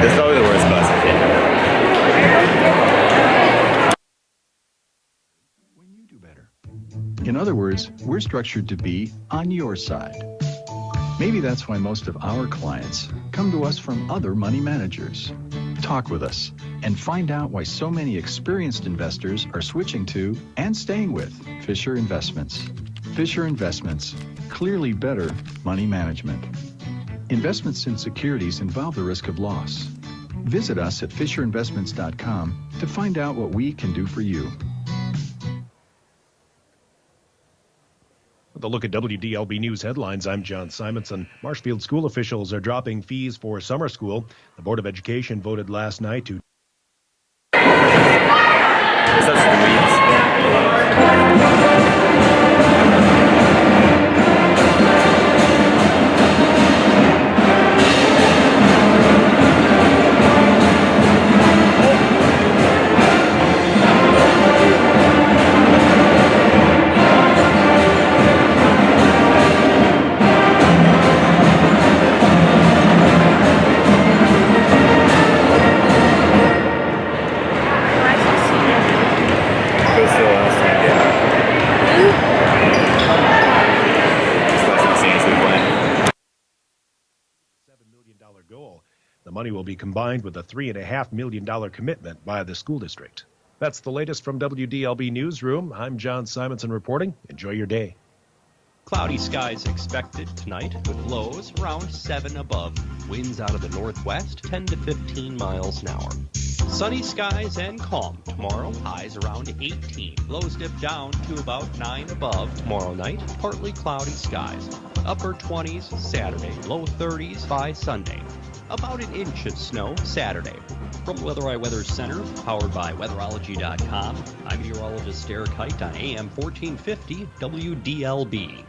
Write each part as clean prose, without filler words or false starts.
It's probably the worst class I've taken. When you do better. In other words, we're structured to be on your side. Maybe that's why most of our clients come to us from other money managers. Talk with us and find out why so many experienced investors are switching to and staying with Fisher Investments. Fisher Investments, clearly better money management. Investments in securities involve the risk of loss. Visit us at FisherInvestments.com to find out what we can do for you. With a look at WDLB News headlines, I'm John Simonson. Marshfield school officials are dropping fees for summer school. The Board of Education voted last night to... goal. The money will be combined with a $3.5 million commitment by the school district. That's the latest from WDLB Newsroom. I'm John Simonson reporting. Enjoy your day. Cloudy skies expected tonight with lows around 7 above. Winds out of the northwest 10 to 15 miles an hour. Sunny skies and calm tomorrow. Highs around 18. Lows dip down to about 9 above. Tomorrow night, partly cloudy skies. Upper 20s Saturday. Low 30s by Sunday. About an inch of snow Saturday. From the Weather Weather Center, powered by weatherology.com, I'm meteorologist Derek Height on AM 1450 WDLB.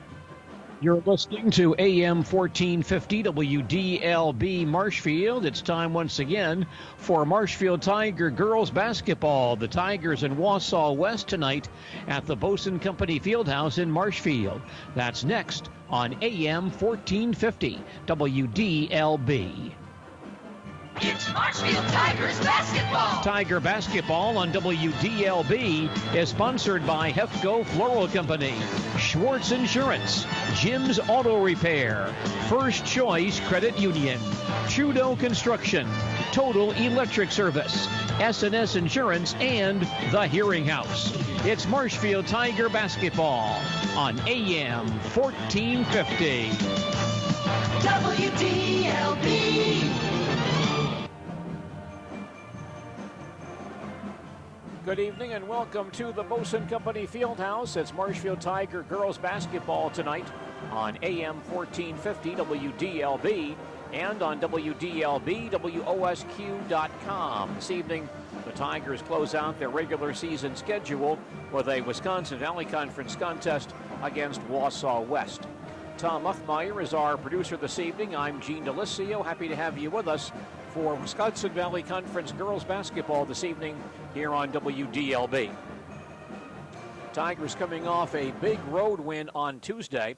You're listening to AM 1450 WDLB Marshfield. It's time once again for Marshfield Tiger girls basketball. The Tigers in Wausau West tonight at the Bosun Company Fieldhouse in Marshfield. That's next on AM 1450 WDLB. It's Marshfield Tigers basketball. Tiger basketball on WDLB is sponsored by Hefco Floral Company, Schwartz Insurance, Jim's Auto Repair, First Choice Credit Union, Trudeau Construction, Total Electric Service, S&S Insurance, and The Hearing House. It's Marshfield Tiger basketball on AM 1450. WDLB. Good evening and welcome to the Bosun Company Fieldhouse. It's Marshfield Tiger girls basketball tonight on AM 1450 WDLB and on WDLB WOSQ.com. This evening, the Tigers close out their regular season schedule with a Wisconsin Valley Conference contest against Wausau West. Tom Uffmeyer is our producer this evening. I'm Gene Delisio. Happy to have you with us for Wisconsin Valley Conference girls basketball this evening here on WDLB. Tigers coming off a big road win on Tuesday,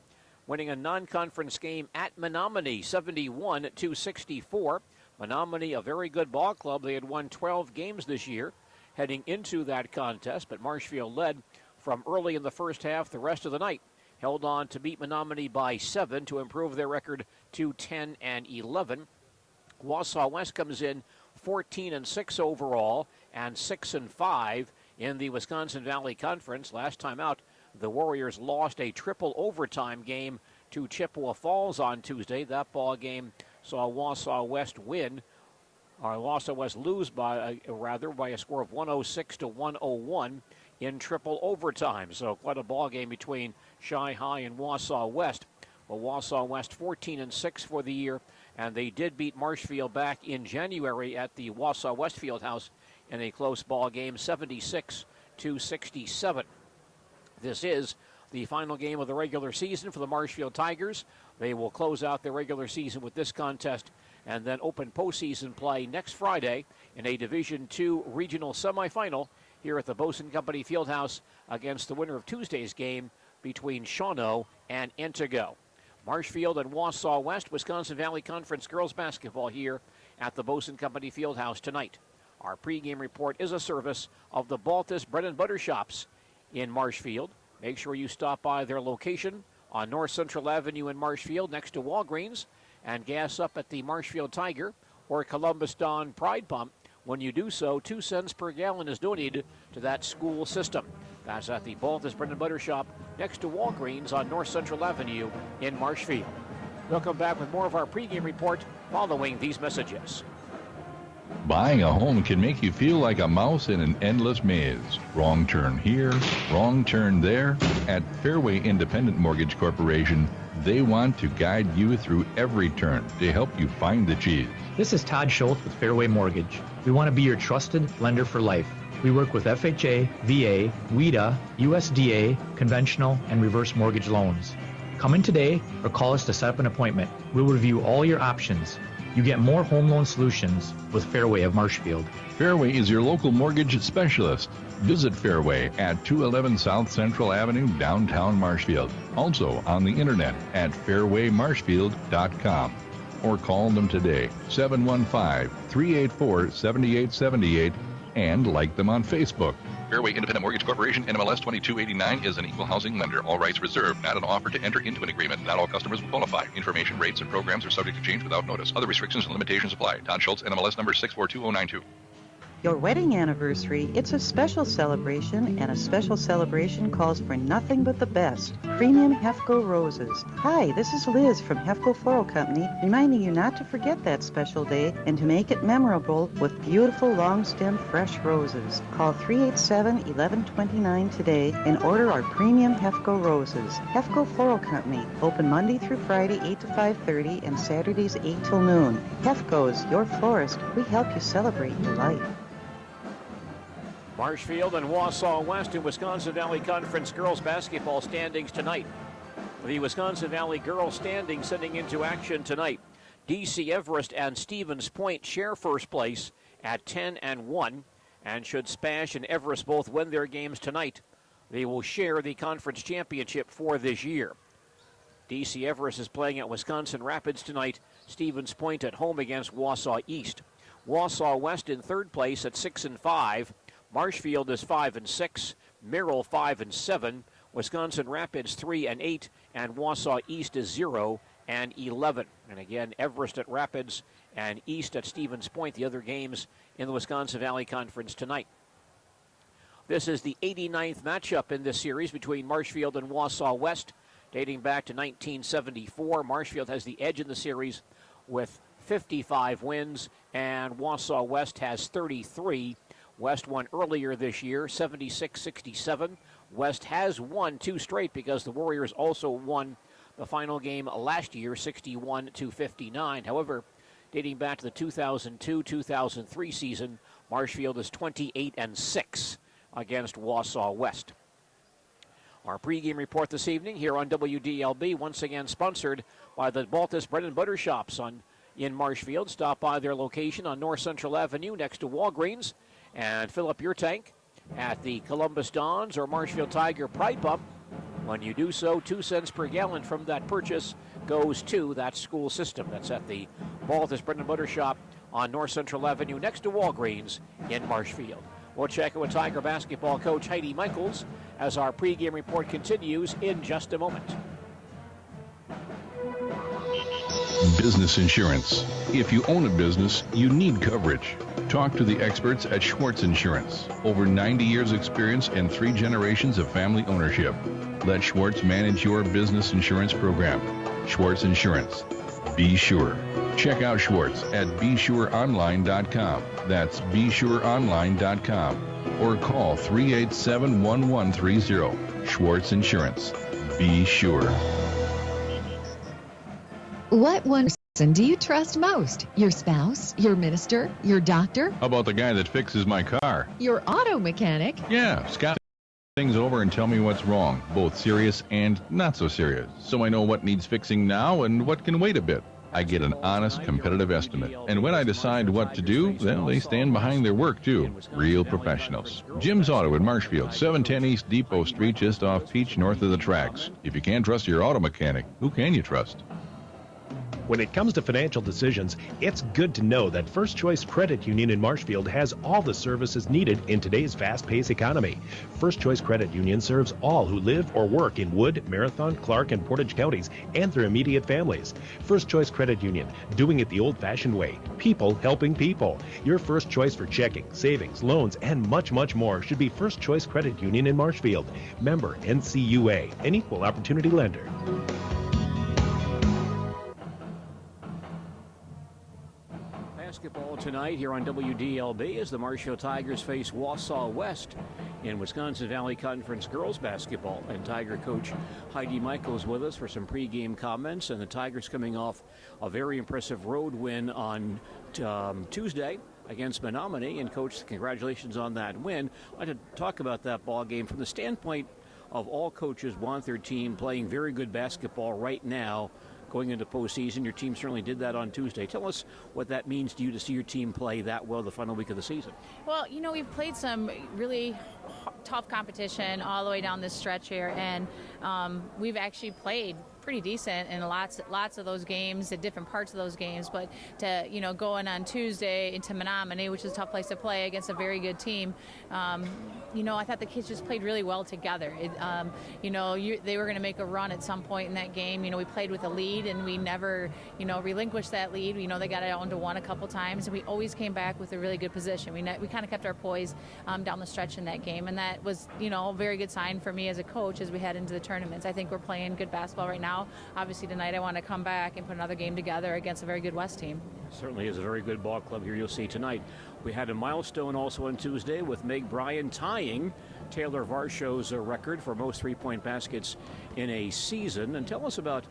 winning a non-conference game at Menominee, 71-64. Menominee, a very good ball club. They had won 12 games this year heading into that contest, but Marshfield led from early in the first half. The rest of the night held on to beat Menominee by 7 to improve their record to 10-11. Wausau West comes in 14-6 overall and 6-5 in the Wisconsin Valley Conference. Last time out, the Warriors lost a triple overtime game to Chippewa Falls on Tuesday. That ball game saw Wausau West lose by a score of 106-101 in triple overtime. So quite a ball game between Shy High and Wausau West. Well, Wausau West 14-6 for the year, and they did beat Marshfield back in January at the Wausau West Fieldhouse in a close ball game, 76-67. This is the final game of the regular season for the Marshfield Tigers. They will close out their regular season with this contest and then open postseason play next Friday in a Division II regional semifinal here at the Bosun Company Fieldhouse against the winner of Tuesday's game between Shawano and Intego. Marshfield and Wausau West, Wisconsin Valley Conference girls basketball here at the Bosun Company Fieldhouse tonight. Our pregame report is a service of the Baltus Bread and Butter Shops in Marshfield. Make sure you stop by their location on North Central Avenue in Marshfield next to Walgreens and gas up at the Marshfield Tiger or Columbus Dawn Pride Pump. When you do so, 2 cents per gallon is donated to that school system. That's at the Baltus Bread and Butter Shop next to Walgreens on North Central Avenue in Marshfield. We'll come back with more of our pregame report following these messages. Buying a home can make you feel like a mouse in an endless maze. Wrong turn here, wrong turn there. At Fairway Independent Mortgage Corporation, they want to guide you through every turn to help you find the cheese. This is Todd Schultz with Fairway Mortgage. We want to be your trusted lender for life. We work with FHA, VA, WIDA, USDA, conventional, and reverse mortgage loans. Come in today or call us to set up an appointment. We'll review all your options. You get more home loan solutions with Fairway of Marshfield. Fairway is your local mortgage specialist. Visit Fairway at 211 South Central Avenue, downtown Marshfield. Also on the internet at fairwaymarshfield.com. Or call them today, 715-384-7878, and like them on Facebook. Fairway Independent Mortgage Corporation, NMLS 2289, is an equal housing lender. All rights reserved. Not an offer to enter into an agreement. Not all customers will qualify. Information, rates, and programs are subject to change without notice. Other restrictions and limitations apply. Todd Schultz, NMLS number 642092. Your wedding anniversary, it's a special celebration, and a special celebration calls for nothing but the best. Premium Hefco roses. Hi, this is Liz from Hefco Floral Company, reminding you not to forget that special day and to make it memorable with beautiful long-stem fresh roses. Call 387-1129 today and order our premium Hefco roses. Hefco Floral Company, open Monday through Friday 8 to 5:30 and Saturdays 8 till noon. Hefco's, your florist. We help you celebrate your life. Marshfield and Wausau West in Wisconsin Valley Conference girls basketball standings tonight. The Wisconsin Valley girls standings sending into action tonight. DC Everest and Stevens Point share first place at 10-1, and should Spash and Everest both win their games tonight, they will share the conference championship for this year. DC Everest is playing at Wisconsin Rapids tonight. Stevens Point at home against Wausau East. Wausau West in third place at 6-5. Marshfield is 5-6, Merrill 5-7, Wisconsin Rapids 3-8, and Wausau East is 0-11. And again, Everest at Rapids and East at Stevens Point, the other games in the Wisconsin Valley Conference tonight. This is the 89th matchup in this series between Marshfield and Wausau West, dating back to 1974. Marshfield has the edge in the series with 55 wins, and Wausau West has 33. West won earlier this year, 76-67. West has won 2 straight because the Warriors also won the final game last year, 61-59. However, dating back to the 2002-2003 season, Marshfield is 28-6 against Wausau West. Our pregame report this evening here on WDLB, once again sponsored by the Baltus Bread and Butter Shops in Marshfield. Stop by their location on North Central Avenue next to Walgreens and fill up your tank at the Columbus Dons or Marshfield Tiger Pride Pump. When you do so, 2 cents per gallon from that purchase goes to that school system. That's at the Baltus Bread and Butter Shop on North Central Avenue next to Walgreens in Marshfield. We'll check in with Tiger basketball coach Heidi Michaels as our pregame report continues in just a moment. Business insurance. If you own a business, you need coverage. Talk to the experts at Schwartz Insurance. Over 90 years experience and 3 generations of family ownership. Let Schwartz manage your business insurance program. Schwartz Insurance. Be sure. Check out Schwartz at BeSureOnline.com. That's BeSureOnline.com. Or call 387-1130. Schwartz Insurance. Be sure. What one person do you trust most? Your spouse? Your minister? Your doctor? How about the guy that fixes my car? Your auto mechanic? Yeah, Scott. Things over and tell me what's wrong, both serious and not so serious, so I know what needs fixing now and what can wait a bit. I get an honest, competitive estimate. And when I decide what to do, well, they stand behind their work, too. Real professionals. Jim's Auto in Marshfield, 710 East Depot Street, just off Peach, north of the tracks. If you can't trust your auto mechanic, who can you trust? When it comes to financial decisions, it's good to know that First Choice Credit Union in Marshfield has all the services needed in today's fast-paced economy. First Choice Credit Union serves all who live or work in Wood, Marathon, Clark, and Portage counties and their immediate families. First Choice Credit Union, doing it the old-fashioned way. People helping people. Your first choice for checking, savings, loans, and much, much more should be First Choice Credit Union in Marshfield. Member NCUA, an equal opportunity lender. Basketball tonight here on WDLB as the Marshfield Tigers face Wausau West in Wisconsin Valley Conference girls basketball. And Tiger coach Heidi Michaels with us for some pregame comments. And the Tigers coming off a very impressive road win on Tuesday against Menominee. And coach, congratulations on that win. I'd like to talk about that ball game from the standpoint of all coaches want their team playing very good basketball right now. Going into postseason, your team certainly did that on Tuesday. Tell us what that means to you to see your team play that well the final week of the season. Well, you know, we've played some really tough competition all the way down this stretch here, and we've actually played pretty decent in lots of those games, at different parts of those games. But to, you know, going on Tuesday into Menominee, which is a tough place to play against a very good team, you know, I thought the kids just played really well together. You know, they were going to make a run at some point in that game. You know, we played with a lead, and we never, you know, relinquished that lead. You know, they got it down to one a couple times, and we always came back with a really good position. We kind of kept our poise down the stretch in that game, and that was, you know, a very good sign for me as a coach as we head into the tournaments. I think we're playing good basketball right now. Obviously tonight I want to come back and put another game together against a very good West team. Certainly is a very good ball club here you'll see tonight. We had a milestone also on Tuesday with Meg Bryan tying Taylor Varshaw's record for most three-point baskets in a season. And tell us about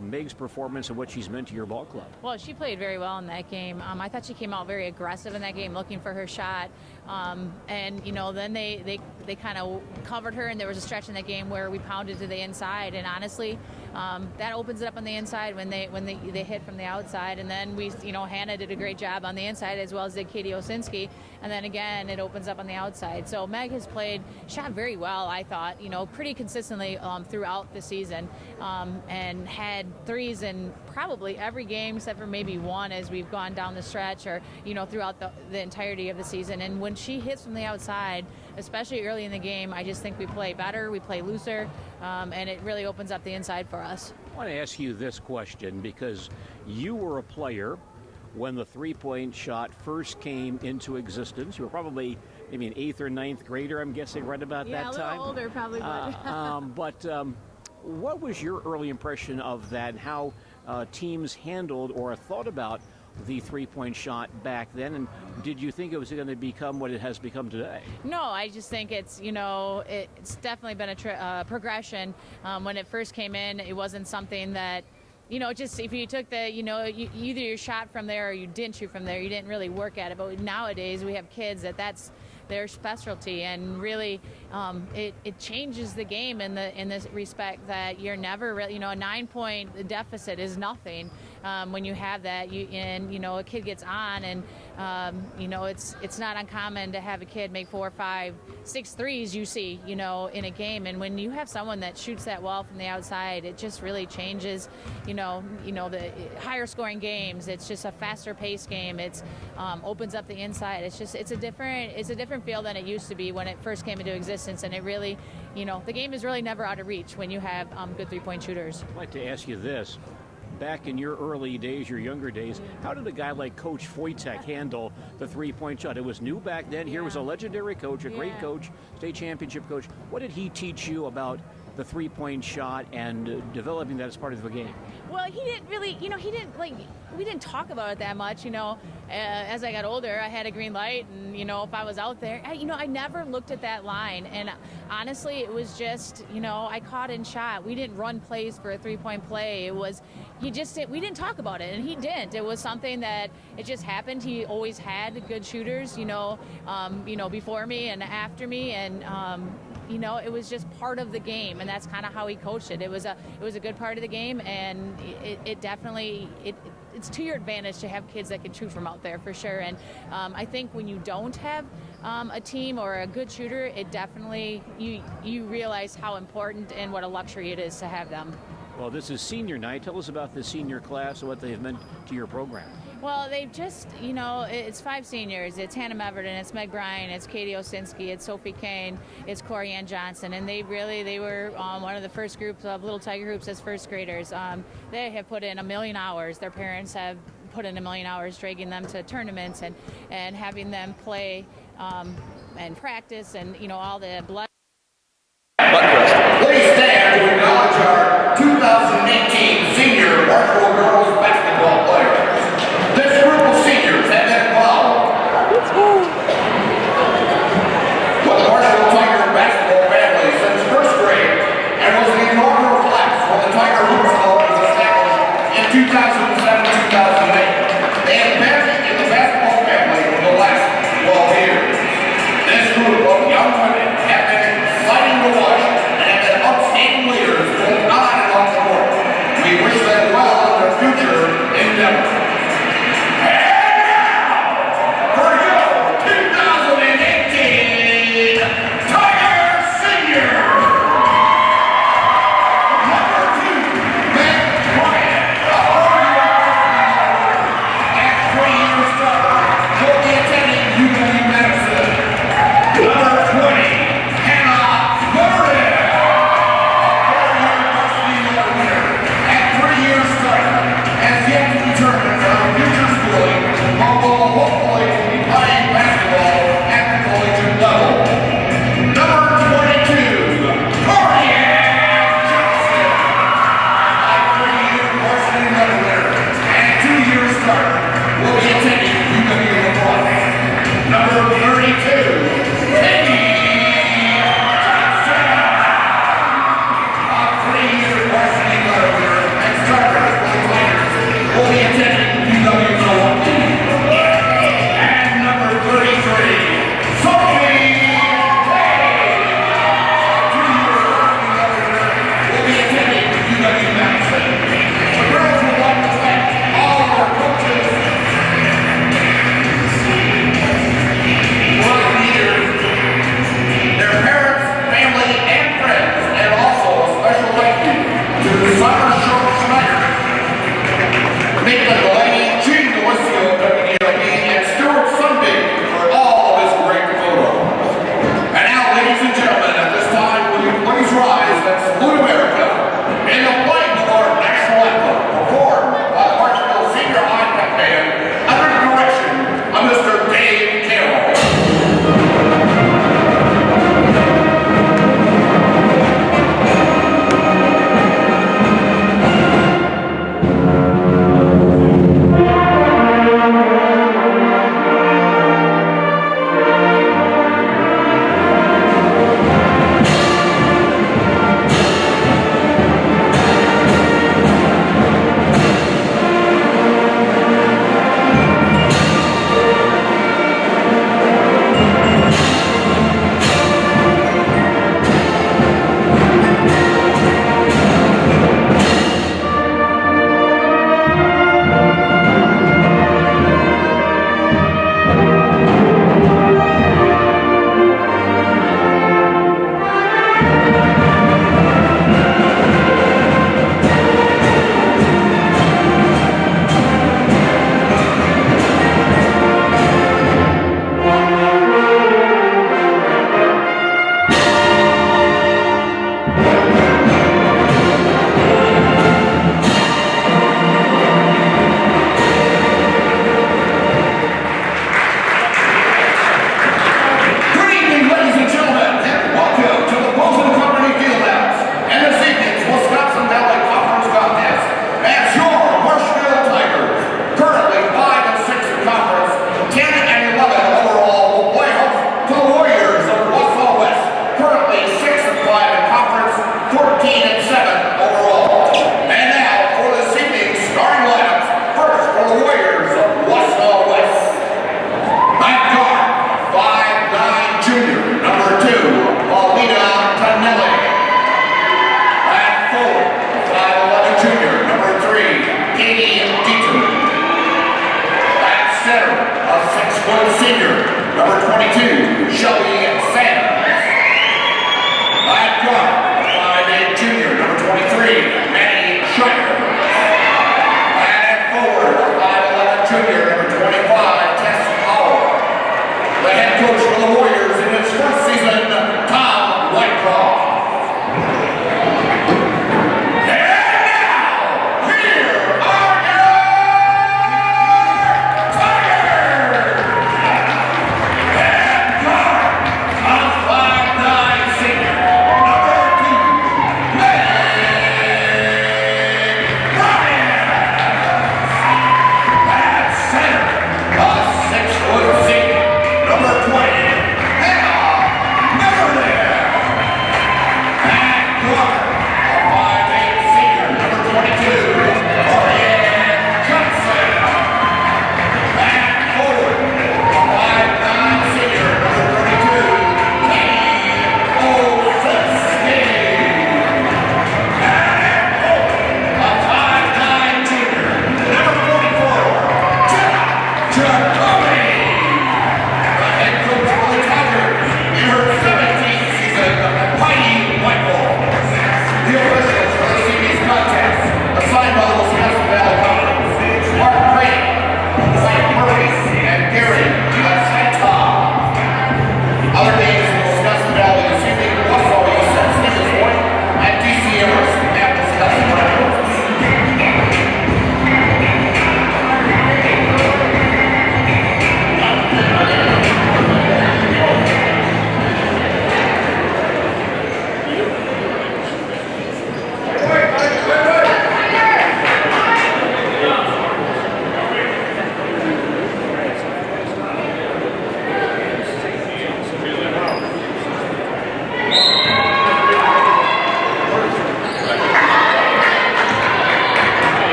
Meg's performance and what she's meant to your ball club. Well, she played very well in that game. I thought she came out very aggressive in that game, looking for her shot. And, you know, then they kind of covered her, and there was a stretch in that game where we pounded to the inside. And honestly, that opens it up on the inside when they hit from the outside. And then we, you know, Hannah did a great job on the inside, as well as did Katie Osinski. And then again, it opens up on the outside. So Meg has shot very well, I thought, you know, pretty consistently throughout the season, and had threes in probably every game except for maybe one as we've gone down the stretch, or, you know, throughout the entirety of the season. And when she hits from the outside, especially early in the game, I just think we play better, we play looser, and it really opens up the inside for us. I want to ask you this question because you were a player when the three-point shot first came into existence. You were probably maybe an 8th or 9th grader, I'm guessing, right about that time. Yeah, a little older probably. But what was your early impression of that, and how teams handled or thought about the three-point shot back then? And did you think it was going to become what it has become today? No, I just think it's, you know, it's definitely been a progression. When it first came in, it wasn't something that, you know, just if you took the, you know, either you shot from there or you didn't shoot from there, you didn't really work at it. But nowadays we have kids that's their specialty, and really it changes the game in this respect that you're never really, you know, a 9-point deficit is nothing when you have that. You know, a kid gets on, and you know, it's not uncommon to have a kid make 4, 5, 6 threes you see, you know, in a game. And when you have someone that shoots that well from the outside, it just really changes, you know the higher scoring games. It's just a faster paced game. It's opens up the inside. It's a different feel than it used to be when it first came into existence. And it really, you know, the game is really never out of reach when you have good three-point shooters. I'd like to ask you this. Back in your early days, your younger days, how did a guy like Coach Foytek handle the three-point shot? It was new back then. Here was a legendary coach, a great coach, state championship coach. What did he teach you about the three-point shot and developing that as part of the game? Well, he didn't really, you know, we didn't talk about it that much, you know. As I got older, I had a green light, and, you know, if I was out there, I never looked at that line. And honestly, it was just, you know, I caught and shot. We didn't run plays for a three-point play. It was, we didn't talk about it, and he didn't. It was something that it just happened. He always had good shooters, you know, before me and after me, and it was just part of the game, and that's kind of how he coached it. It was a good part of the game, and it definitely it's to your advantage to have kids that can shoot from out there for sure. And I think when you don't have a team or a good shooter, it definitely you realize how important and what a luxury it is to have them. Well, this is senior night. Tell us about the senior class and what they have meant to your program. Well, they've just, it's 5 seniors. It's Hannah Meverton, it's Meg Bryan, it's Katie Osinski, it's Sophie Kane, it's Corey Ann Johnson, and they were one of the first groups of Little Tiger Hoops as first graders. They have put in 1 million hours. Their parents have put in 1 million hours, dragging them to tournaments and having them play and practice and, all the blood. Please stand to acknowledge our 2018 senior Marshfield girls basketball players. This group of seniors have been involved with the Marshfield Tiger basketball family since first grade and was the inaugural class when the Tiger Hoops Club was established in 2007-2008. They have been in the basketball family for the last 12 years. This group of young women have been exciting to watch and have been outstanding leaders both on and off the court. We wish them well in their future endeavors. number 22, Shelby Sanders. At guard, 5'8" junior, number 23, Manny Shiner. And at forward, 5'11" junior, number 25, Tess Howell. The head coach for the Warriors in his first season, Tom Whitecroft.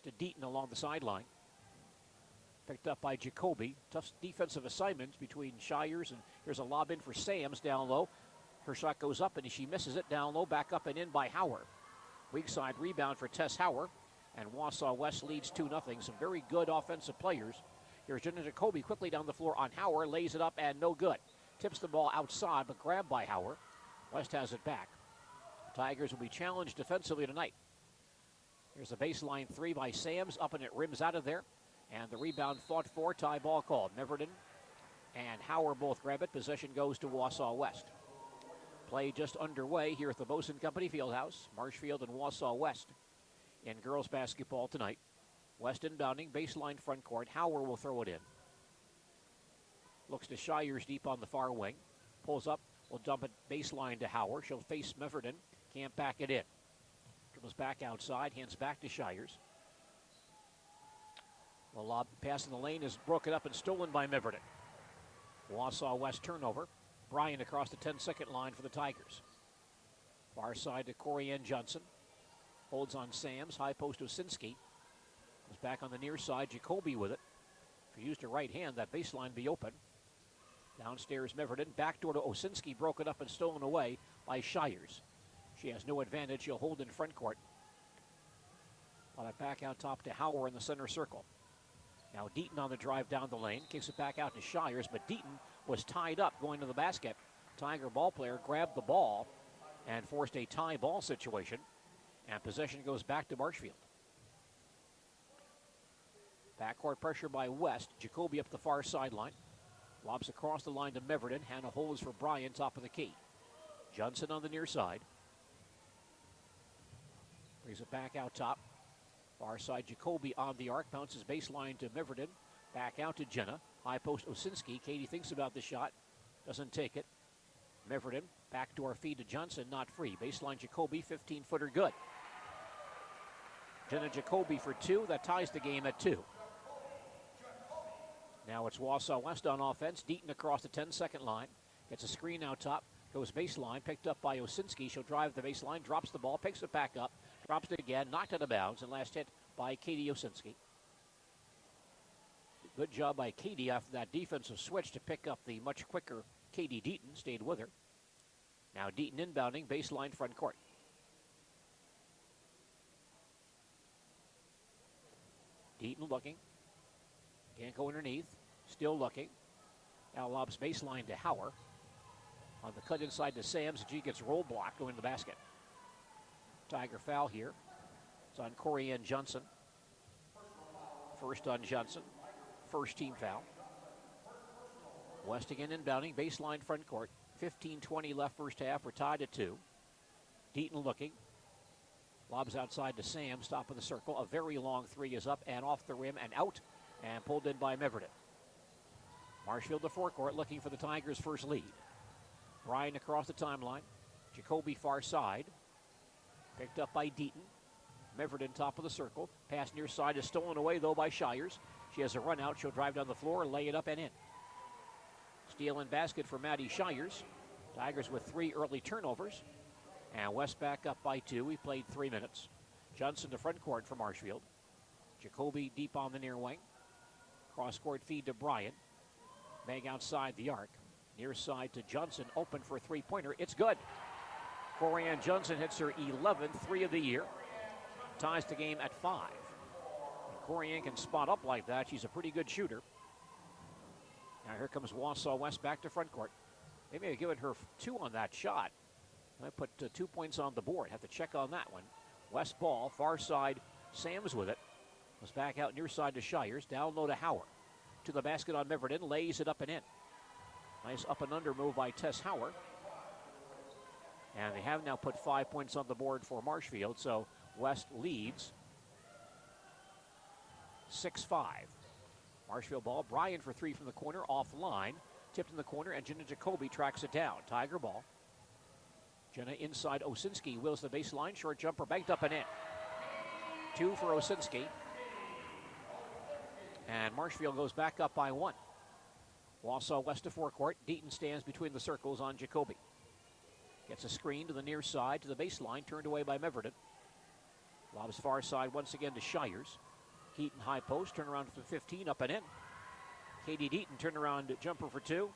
To Deaton along the sideline. Picked up by Jacoby. Tough defensive assignments between Shires, and here's a lob in for Sams down low. Her shot goes up and she misses it down low, back up and in by Hauer. Weak side rebound for Tess Hauer, and Wausau West leads 2-0. Some very good offensive players. Here's Jenna Jacoby quickly down the floor on Hauer, lays it up and no good. Tips the ball outside but grabbed by Hauer. West has it back. Tigers will be challenged defensively tonight. Here's a baseline three by Sams, up and it rims out of there. And the rebound fought for, tie ball called. Meverden and Hauer both grab it. Possession goes to Wausau West. Play just underway here at the Bosun Company Fieldhouse. Marshfield and Wausau West in girls basketball tonight. West inbounding, baseline front court. Hauer will throw it in. Looks to Shires deep on the far wing. Pulls up, will dump it baseline to Hauer. She'll face Meverden, can't back it in. Dribbles back outside, hands back to Shires. The lob pass in the lane is broken up and stolen by Meverden. Wausau West turnover. Bryan across the 10-second line for the Tigers. Far side to Corianne Johnson. Holds on Sams, high post Osinski. Goes back on the near side, Jacoby with it. If you used her right hand, that baseline be open. Downstairs Meverden, backdoor to Osinski, broken up and stolen away by Shires. She has no advantage, she'll hold in front court. On it back out top to Hauer in the center circle. Now Deaton on the drive down the lane, kicks it back out to Shires, but Deaton was tied up going to the basket. Tiger ball player grabbed the ball and forced a tie ball situation, and possession goes back to Marshfield. Backcourt pressure by West. Jacoby up the far sideline. Lobs across the line to Meverden. Hannah holds for Bryan, top of the key. Johnson on the near side. Brings it back out top. Far side Jacoby on the arc. Bounces baseline to Meverden. Back out to Jenna. High post Osinski. Katie thinks about the shot. Doesn't take it. Meverden. Backdoor feed to Johnson. Not free. Baseline Jacoby. 15-footer good. Jenna Jacoby for two. That ties the game at 2. Now it's Wausau West on offense. Deaton across the 10-second line. Gets a screen out top. Goes baseline. Picked up by Osinski. She'll drive the baseline. Drops the ball. Picks it back up. Drops it again. Knocked out of bounds. And last hit by Katie Osinski. Good job by Katie after that defensive switch to pick up the much quicker Katie Deaton. Stayed with her. Now Deaton inbounding. Baseline front court. Deaton looking. Can't go underneath. Still looking. Now lobs baseline to Hauer. On the cut inside to Sams. She gets roll blocked going to the basket. Tiger foul here. It's on Corianne Johnson. First on Johnson. First team foul. West again inbounding. Baseline front court. 15-20 left first half. We're tied at 2. Deaton looking. Lobs outside to Sams. Top of the circle. A very long three is up and off the rim and out. And pulled in by Meverden. Marshfield to forecourt looking for the Tigers' first lead. Bryan across the timeline. Jacoby far side. Picked up by Deaton. Meverden top of the circle. Pass near side is stolen away though by Shires. She has a run out. She'll drive down the floor, lay it up and in. Steal and basket for Maddie Shires. Tigers with 3 early turnovers. And West back up by 2. We played 3 minutes. Johnson to front court for Marshfield. Jacoby deep on the near wing. Cross-court feed to Bryan. Meg outside the arc. Near side to Johnson. Open for a three-pointer. It's good. Corianne Johnson hits her 11th three of the year. Ties the game at 5. And Corianne can spot up like that. She's a pretty good shooter. Now here comes Wausau West back to front court. They may have given her 2 on that shot. I put 2 points on the board. Have to check on that one. West ball, far side. Sams with it. Was back out near side to Shires. Down low to Hauer. To the basket on Meverden. Lays it up and in. Nice up and under move by Tess Hauer. And they have now put 5 points on the board for Marshfield. So West leads 6-5. Marshfield ball. Bryan for 3 from the corner. Offline. Tipped in the corner. And Jenna Jacoby tracks it down. Tiger ball. Jenna inside Osinski. Wills the baseline. Short jumper. Banked up and in. 2 for Osinski. And Marshfield goes back up by 1. Wausau West to forecourt. Deaton stands between the circles on Jacoby. Gets a screen to the near side to the baseline. Turned away by Meverden. Lobs far side once again to Shires. Keaton high post. Turn around for 15. Up and in. Katie Deaton turn around jumper for 2.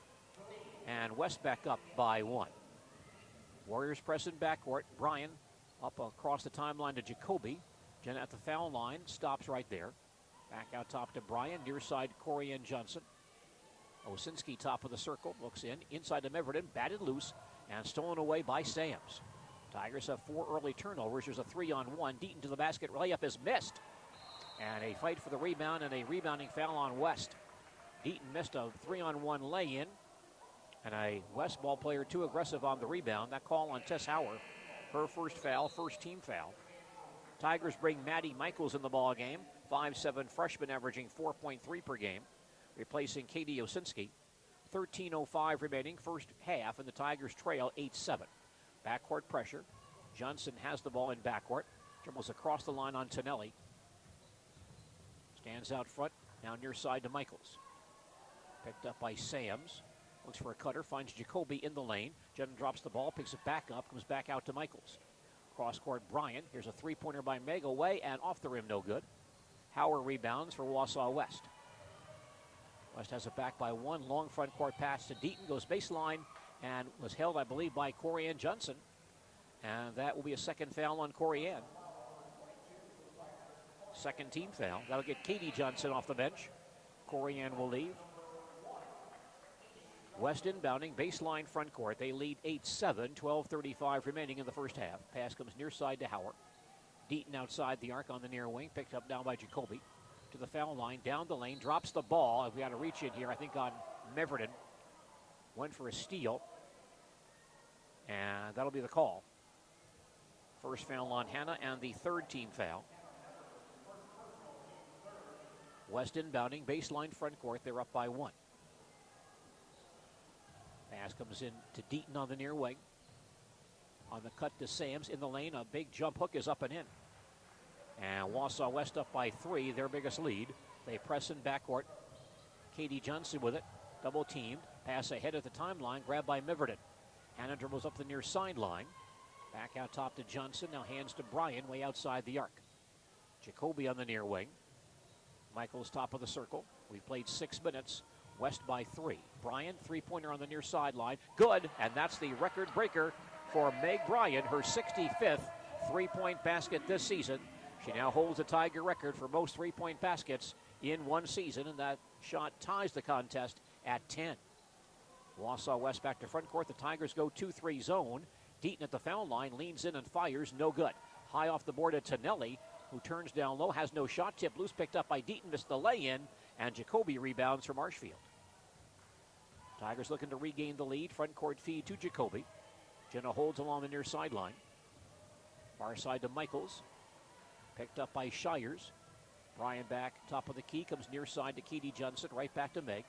And West back up by 1. Warriors press in backcourt. Bryan up across the timeline to Jacoby. Jenna at the foul line. Stops right there. Back out top to Bryan. Near side Corianne Johnson. Osinski top of the circle. Looks in. Inside to Meverden. Batted loose. And stolen away by Sams. Tigers have 4 early turnovers. There's a 3-on-1. Deaton to the basket. Layup is missed. And a fight for the rebound and a rebounding foul on West. Deaton missed a 3-on-1 lay-in. And a West ball player too aggressive on the rebound. That call on Tess Hauer. Her first foul. First team foul. Tigers bring Maddie Michaels in the ball game. 5'7" freshman averaging 4.3 per game. Replacing Katie Osinski. 13:05 remaining first half, and the Tigers trail 8-7. Backcourt pressure. Johnson has the ball in backcourt. Dribbles across the line on Tonelli. Stands out front. Now near side to Michaels. Picked up by Sams. Looks for a cutter. Finds Jacoby in the lane. Jenna drops the ball. Picks it back up. Comes back out to Michaels. Cross court Bryan. Here's a three-pointer by Meg. Away and off the rim. No good. Hauer rebounds for Wausau West. West has it back by 1. Long front court pass to Deaton. Goes baseline and was held, I believe, by Corianne Johnson. And that will be a second foul on Corianne. Second team foul. That'll get Katie Johnson off the bench. Corianne will leave. West inbounding, baseline front court. They lead 8-7, 12:35 remaining in the first half. Pass comes near side to Hauer. Deaton outside the arc on the near wing. Picked up down by Jacoby. To the foul line, down the lane, drops the ball. We got to reach in here, I think, on Meverden. Went for a steal. And that'll be the call. First foul on Hannah and the third team foul. West inbounding, baseline front court. They're up by 1. Pass comes in to Deaton on the near wing. On the cut to Sams in the lane. A big jump hook is up and in. And Wausau West up by 3, their biggest lead. They press in backcourt. Katie Johnson with it, double teamed, pass ahead at the timeline, grabbed by Miverton. Hannah dribbles up the near sideline, back out top to Johnson, now hands to Bryan, way outside the arc. Jacoby on the near wing. Michaels top of the circle. We've played 6 minutes. West by 3. Bryan, three-pointer on the near sideline. Good, and that's the record breaker for Meg Bryan, her 65th three-point basket this season. She now holds a Tiger record for most three-point baskets in one season, and that shot ties the contest at 10. Wausau West back to front court. The Tigers go 2-3 zone. Deaton at the foul line, leans in and fires, no good. High off the board at Tonelli, who turns down low, has no shot. Tip loose, picked up by Deaton, missed the lay-in, and Jacoby rebounds for Marshfield. Tigers looking to regain the lead. Front court feed to Jacoby. Jenna holds along the near sideline. Far side to Michaels. Picked up by Shires. Bryan back, top of the key, comes near side to Katie Johnson, right back to Meg.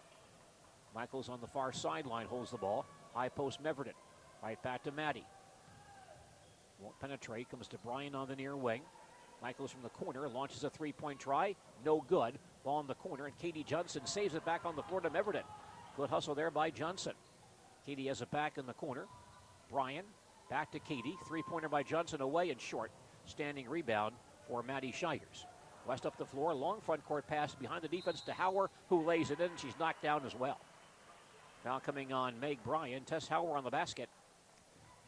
Michaels on the far sideline holds the ball. High post Meverton. Right back to Maddie. Won't penetrate, comes to Bryan on the near wing. Michaels from the corner, launches a three-point try. No good. Ball in the corner, and Katie Johnson saves it back on the floor to Meverton. Good hustle there by Johnson. Katie has it back in the corner. Bryan back to Katie. Three-pointer by Johnson away and short. Standing rebound for Maddie Shires. West up the floor, long front court pass behind the defense to Hauer, who lays it in. She's knocked down as well. Foul coming on Meg Bryan. Tess Hauer on the basket.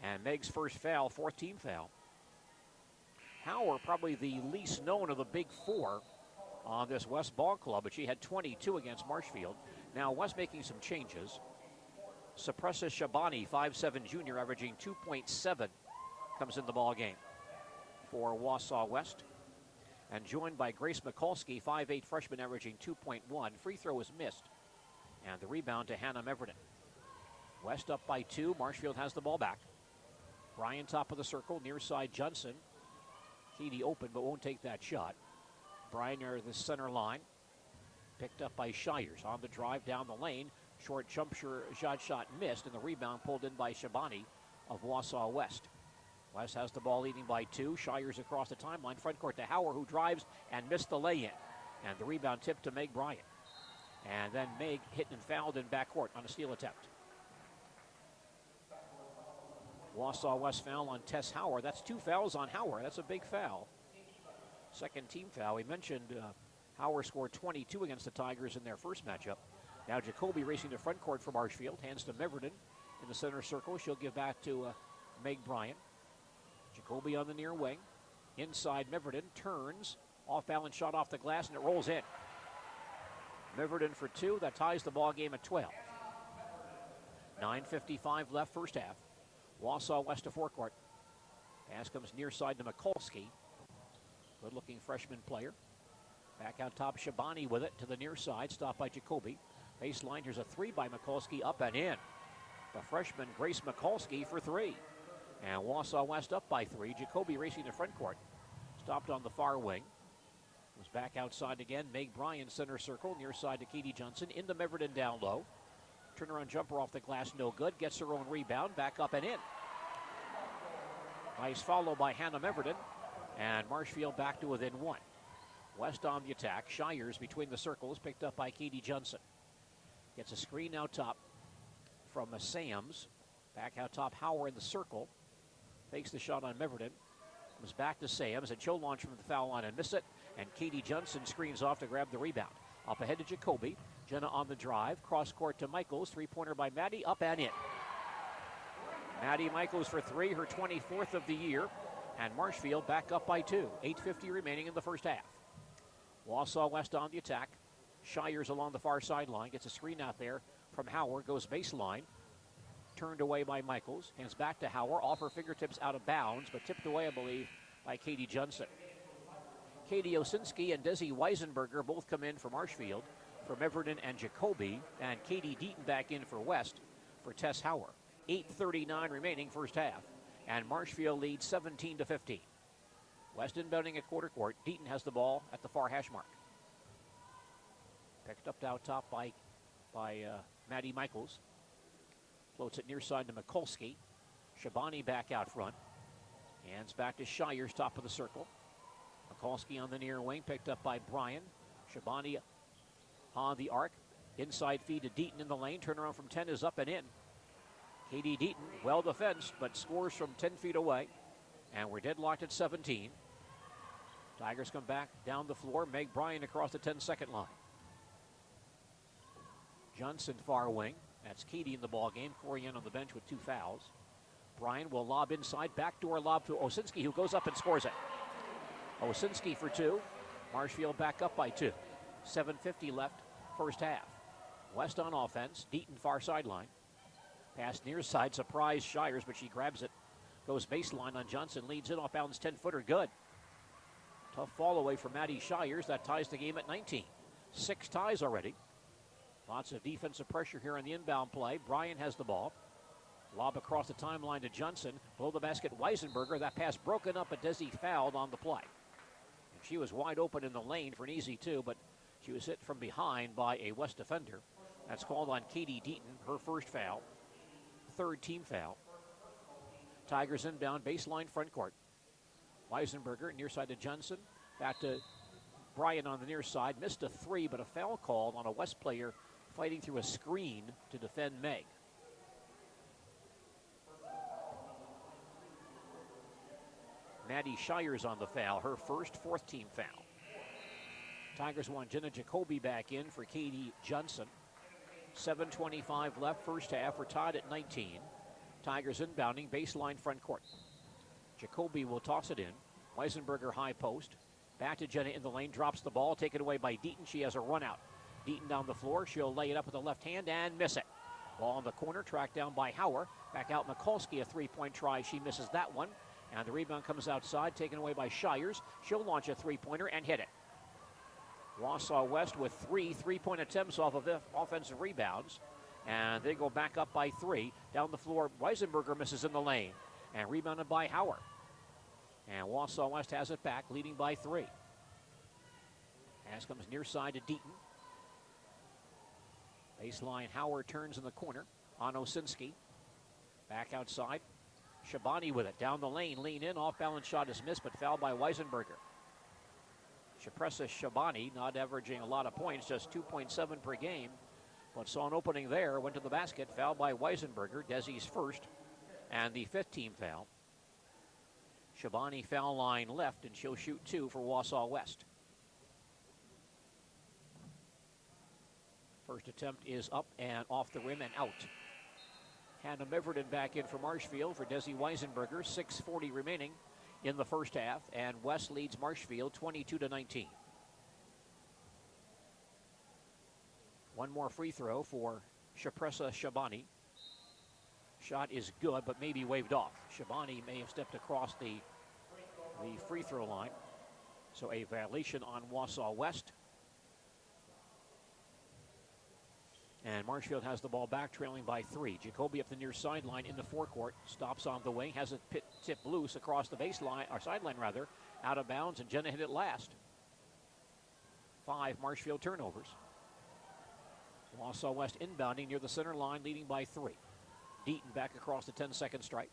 And Meg's first foul, fourth team foul. Hauer, probably the least known of the big four on this West ball club, but she had 22 against Marshfield. Now West making some changes. Sapressa Shabani, 5'7" junior, averaging 2.7, comes in the ball game for Wausau West. And joined by Grace Mikulski, 5'8" freshman, averaging 2.1. Free throw is missed. And the rebound to Hannah Meverton. West up by 2. Marshfield has the ball back. Bryan top of the circle, near side Johnson. Katie open, but won't take that shot. Bryan near the center line. Picked up by Shires on the drive down the lane. Short jump shot missed, and the rebound pulled in by Shabani of Wausau West. West has the ball leading by 2. Shires across the timeline. Front court to Hauer, who drives and missed the lay-in. And the rebound tipped to Meg Bryan. And then Meg hit and fouled in backcourt on a steal attempt. Wausau West foul on Tess Hauer. That's 2 fouls on Hauer. That's a big foul. Second team foul. We mentioned Hauer scored 22 against the Tigers in their first matchup. Now Jacoby racing to front court for Marshfield. Hands to Meverton in the center circle. She'll give back to Meg Bryan. Jacoby on the near wing. Inside Meverton turns. Off balance shot off the glass, and it rolls in. Meverton for 2. That ties the ball game at 12. 9:55 left first half. Wausau West to forecourt. Pass comes near side to Mikulski. Good looking freshman player. Back out top, Shabani with it to the near side. Stopped by Jacoby. Baseline, here's a 3 by Mikulski, up and in. The freshman Grace Mikulski for 3. And Wausau West up by 3. Jacoby racing to front court. Stopped on the far wing. Was back outside again. Meg Bryan center circle, near side to Katie Johnson. Into Meverton down low. Turnaround jumper off the glass, no good. Gets her own rebound, back up and in. Nice follow by Hannah Meverton. And Marshfield back to within 1. West on the attack. Shires between the circles, picked up by Katie Johnson. Gets a screen out top from Sams. Back out top, Hauer in the circle. Fakes the shot on Meverton. Comes back to Sams, and she'll launch from the foul line and miss it. And Katie Johnson screens off to grab the rebound. Up ahead to Jacoby. Jenna on the drive. Cross court to Michaels. Three-pointer by Maddie. Up and in. Maddie Michaels for 3, her 24th of the year. And Marshfield back up by 2. 8:50 remaining in the first half. Wausau West on the attack. Shires along the far sideline. Gets a screen out there from Hauer. Goes baseline. Turned away by Michaels. Hands back to Hauer. Off her fingertips out of bounds, but tipped away, I believe, by Katie Johnson. Katie Osinski and Desi Weisenberger both come in for Marshfield for Meverton and Jacoby. And Katie Deaton back in for West for Tess Hauer. 8:39 remaining first half. And Marshfield leads 17-15. West inbounding at quarter court. Deaton has the ball at the far hash mark. Picked up out top by Maddie Michaels. Floats it near side to Mikulski. Shabani back out front. Hands back to Shires, top of the circle. Mikulski on the near wing, picked up by Bryan. Shabani on the arc. Inside feed to Deaton in the lane. Turnaround from 10 is up and in. Katie Deaton, well defensed, but scores from 10 feet away. And we're deadlocked at 17. Tigers come back down the floor. Meg Bryan across the 10-second line. Johnson far wing. That's Katie in the ball game. Corey in on the bench with 2 fouls. Bryan will lob inside. Backdoor lob to Osinski, who goes up and scores it. Osinski for 2. Marshfield back up by 2. 7:50 left, first half. West on offense. Deaton far sideline. Pass near side. Surprise Shires, but she grabs it. Goes baseline on Johnson. Leads in off bounds. 10-footer. Good. Tough fall away from Maddie Shires. That ties the game at 19. 6 ties already. Lots of defensive pressure here on the inbound play. Bryan has the ball. Lob across the timeline to Johnson. Below the basket, Weisenberger. That pass broken up, but Desi fouled on the play. And she was wide open in the lane for an easy 2, but she was hit from behind by a West defender. That's called on Katie Deaton, her first foul. 3rd team foul. Tigers inbound, baseline front court. Weisenberger near side to Johnson. Back to Bryan on the near side. Missed a 3, but a foul called on a West player fighting through a screen to defend Meg. Maddie Shires on the foul, her first 4th team foul. Tigers want Jenna Jacoby back in for Katie Johnson. 7:25 left, first half. We're tied at 19. Tigers inbounding, baseline front court. Jacoby will toss it in. Weisenberger high post. Back to Jenna in the lane, drops the ball, taken away by Deaton. She has a run out. Deaton down the floor. She'll lay it up with the left hand and miss it. Ball in the corner, tracked down by Hauer. Back out Mikulski, a 3-point try. She misses that one. And the rebound comes outside, taken away by Shires. She'll launch a 3-pointer and hit it. Wausau West with 3 3-point attempts off of the offensive rebounds. And they go back up by 3. Down the floor, Weisenberger misses in the lane. And rebounded by Hauer. And Wausau West has it back, leading by 3. Pass comes near side to Deaton. Baseline, Hauer turns in the corner on Osinski. Back outside. Shabani with it. Down the lane, lean in. Off-balance shot is missed, but fouled by Weisenberger. Shapressa Shabani not averaging a lot of points, just 2.7 per game. But saw an opening there, went to the basket, fouled by Weisenberger, Desi's first, and the 5th team foul. Shabani foul line left, and she'll shoot 2 for Wausau West. First attempt is up and off the rim and out. Hannah Meverden back in for Marshfield for Desi Weisenberger. 6:40 remaining in the first half, and West leads Marshfield 22-19. One more free throw for Shapressa Shabani. Shot is good, but maybe waved off. Shabani may have stepped across the free throw line. So a violation on Wausau West. And Marshfield has the ball back, trailing by 3. Jacoby up the near sideline in the forecourt. Stops on the wing, has it tip loose across the baseline, or sideline rather, out of bounds, and Jenna hit it last. 5 Marshfield turnovers. Wausau West inbounding near the center line, leading by 3. Deaton back across the 10-second stripe.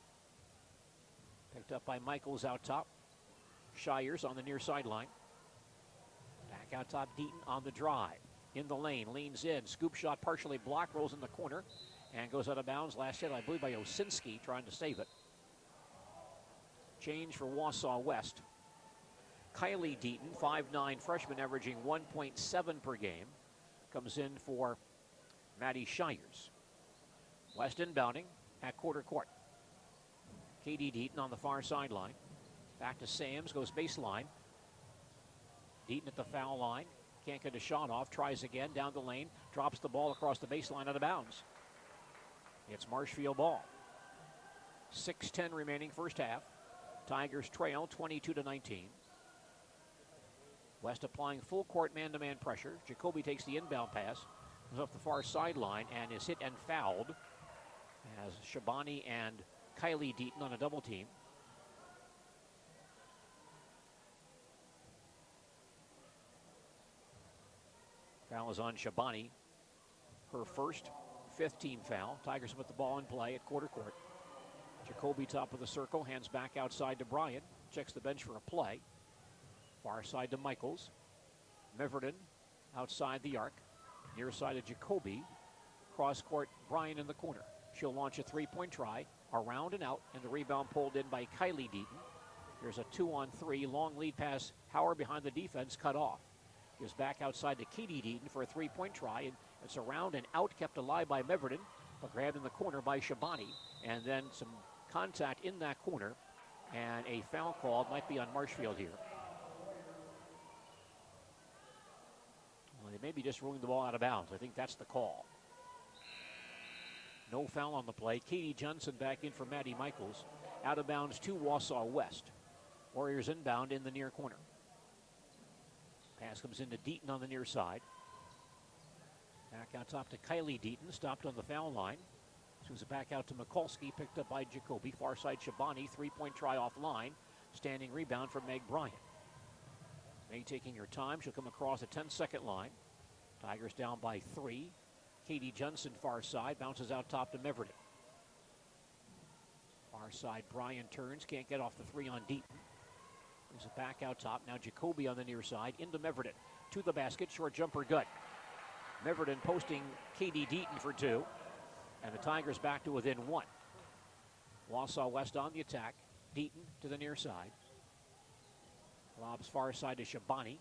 Picked up by Michaels out top. Shires on the near sideline. Back out top, Deaton on the drive. In the lane, leans in, scoop shot partially blocked, rolls in the corner, and goes out of bounds. Last hit, I believe, by Osinski, trying to save it. Change for Wausau West. Kylie Deaton, 5'9", freshman, averaging 1.7 per game, comes in for Maddie Shires. West inbounding at quarter court. Katie Deaton on the far sideline. Back to Sams, goes baseline. Deaton at the foul line. Can't get a shot off, tries again, down the lane, drops the ball across the baseline out of bounds. It's Marshfield ball. 6:10 remaining first half. Tigers trail 22-19. West applying full court man-to-man pressure. Jacoby takes the inbound pass, comes up the far sideline, and is hit and fouled as Shabani and Kylie Deaton on a double team. Foul is on Shabani. Her first, 5th team foul. Tigers put the ball in play at quarter court. Jacoby top of the circle, hands back outside to Bryan. Checks the bench for a play. Far side to Michaels. Meverden outside the arc. Near side of Jacoby. Cross court, Bryan in the corner. She'll launch a three-point try. Around and out, and the rebound pulled in by Kylie Deaton. There's a 2-on-3. Long lead pass. Howard behind the defense, cut off. Gives back outside to Katie Deaton for a three-point try. And it's around and out, kept alive by Meverton, but grabbed in the corner by Shabani. And then some contact in that corner. And a foul call might be on Marshfield here. Well, they may be just ruling the ball out of bounds. I think that's the call. No foul on the play. Katie Johnson back in for Maddie Michaels. Out of bounds to Wausau West. Warriors inbound in the near corner. Pass comes into Deaton on the near side. Back out top to Kylie Deaton. Stopped on the foul line. Swings it back out to Mikulski. Picked up by Jacoby. Far side Shabani. Three-point try offline. Standing rebound from Meg Bryant. May taking her time. She'll come across the 10-second line. Tigers down by 3. Katie Johnson far side. Bounces out top to Meverton. Far side Bryan turns. Can't get off the 3 on Deaton. Brings it back out top. Now Jacoby on the near side. Into Meverton. To the basket. Short jumper good. Meverton posting Katie Deaton for 2. And the Tigers back to within 1. Wausau West on the attack. Deaton to the near side. Lobs far side to Shabani.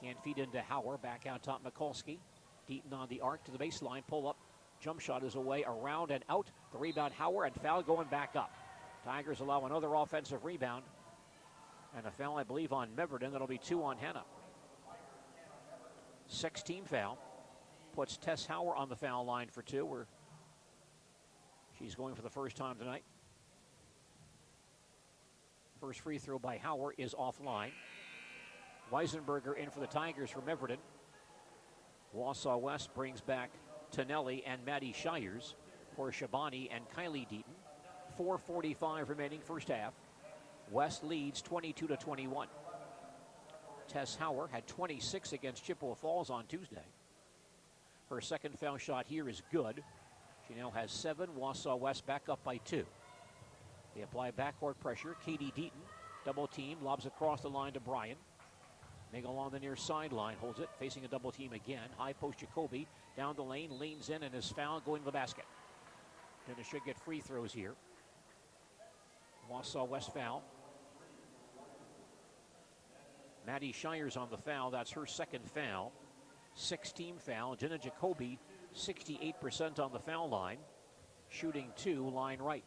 Can't feed into Hauer. Back out top Mikulski. Deaton on the arc to the baseline. Pull up. Jump shot is away. Around and out. The rebound Hauer and foul going back up. Tigers allow another offensive rebound. And a foul, I believe, on Meverton. That'll be 2 on Hannah. 6-team foul. Puts Tess Hauer on the foul line for 2. Where she's going for the first time tonight. First free throw by Hauer is offline. Weisenberger in for the Tigers from Meverton. Wausau West brings back Tonelli and Maddie Shires for Shabani and Kylie Deaton. 4:45 remaining first half. West leads 22-21. Tess Hauer had 26 against Chippewa Falls on Tuesday. Her second foul shot here is good. She now has 7. Wausau West back up by 2. They apply backcourt pressure. Katie Deaton, double team, lobs across the line to Bryan. Mingle on the near sideline, holds it, facing a double team again. High post Jacoby, down the lane, leans in and is fouled going to the basket. Dennis should get free throws here. Wausau West foul. Maddie Shires on the foul, that's her second foul. 6-team foul. Jenna Jacoby, 68% on the foul line. Shooting 2, line right.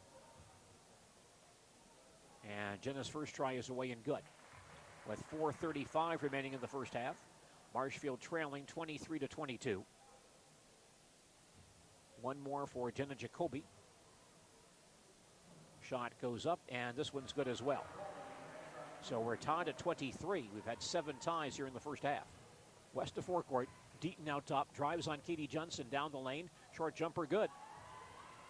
And Jenna's first try is away and good. With 4:35 remaining in the first half. Marshfield trailing 23-22. One more for Jenna Jacoby. Shot goes up, and this one's good as well. So we're tied at 23. We've had 7 ties here in the first half. West of forecourt, Deaton out top, drives on Katie Johnson down the lane. Short jumper good.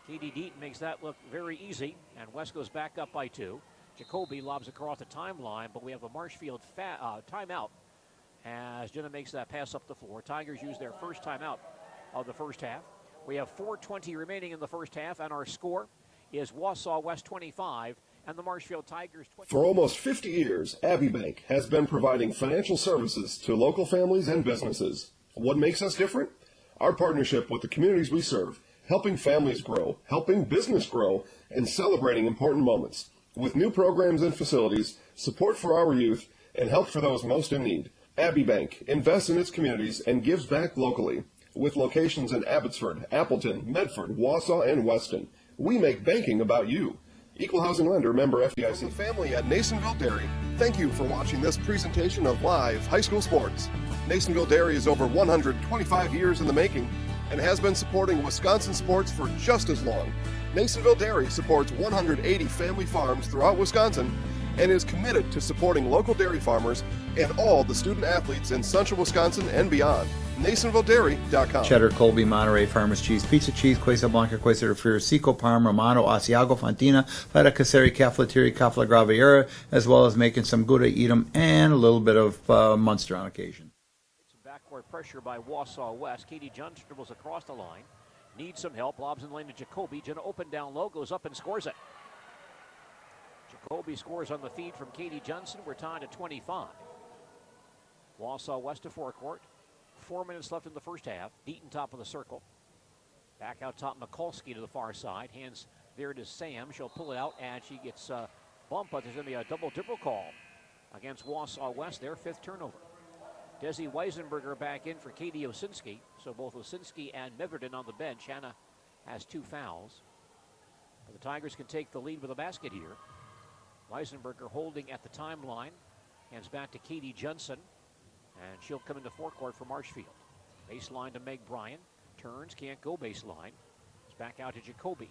Katie Deaton makes that look very easy, and West goes back up by 2. Jacoby lobs across the timeline, but we have a Marshfield timeout as Jenna makes that pass up the floor. Tigers use their first timeout of the first half. We have 4:20 remaining in the first half, and our score is Wausau West 25 and the Marshfield Tigers 20. For almost 50 years, Abbey Bank has been providing financial services to local families and businesses. What makes us different? Our partnership with the communities we serve, helping families grow, helping business grow, and celebrating important moments. With new programs and facilities, support for our youth, and help for those most in need. Abbey Bank invests in its communities and gives back locally. With locations in Abbotsford, Appleton, Medford, Wausau, and Weston, we make banking about you. Equal Housing Lender, member FDIC. From the family at Nasonville Dairy, thank you for watching this presentation of live high school sports. Nasonville Dairy is over 125 years in the making and has been supporting Wisconsin sports for just as long. Nasonville Dairy supports 180 family farms throughout Wisconsin and is committed to supporting local dairy farmers and all the student athletes in central Wisconsin and beyond. NasonvilleDairy.com. Cheddar, Colby, Monterey, Farmers Cheese, Pizza Cheese, Quesa Blanca, Quesa de Friar, Seco, Parma, Romano, Asiago, Fontina, Feta Caseri, Caflateri, Cafla Graviera, as well as making some Gouda, Edam, and a little bit of Munster on occasion. Some backcourt pressure by Wausau West. Katie Johnson dribbles across the line. Needs some help. Lobs in the lane to Jacoby. Jenna open down low, goes up and scores it. Jacoby scores on the feed from Katie Johnson. We're tied at 25. Wausau West to forecourt. 4 minutes left in the first half. Deaton top of the circle. Back out top, Mikulski to the far side. Hands there to Sam. She'll pull it out, and she gets bumped, but there's going to be a double dribble call against Wausau West, their 5th turnover. Desi Weisenberger back in for Katie Osinski. So both Osinski and Miverton on the bench. Hannah has 2 fouls. But the Tigers can take the lead with a basket here. Weisenberger holding at the timeline. Hands back to Katie Johnson. And she'll come into forecourt for Marshfield. Baseline to Meg Bryan. Turns, can't go baseline. It's back out to Jacoby.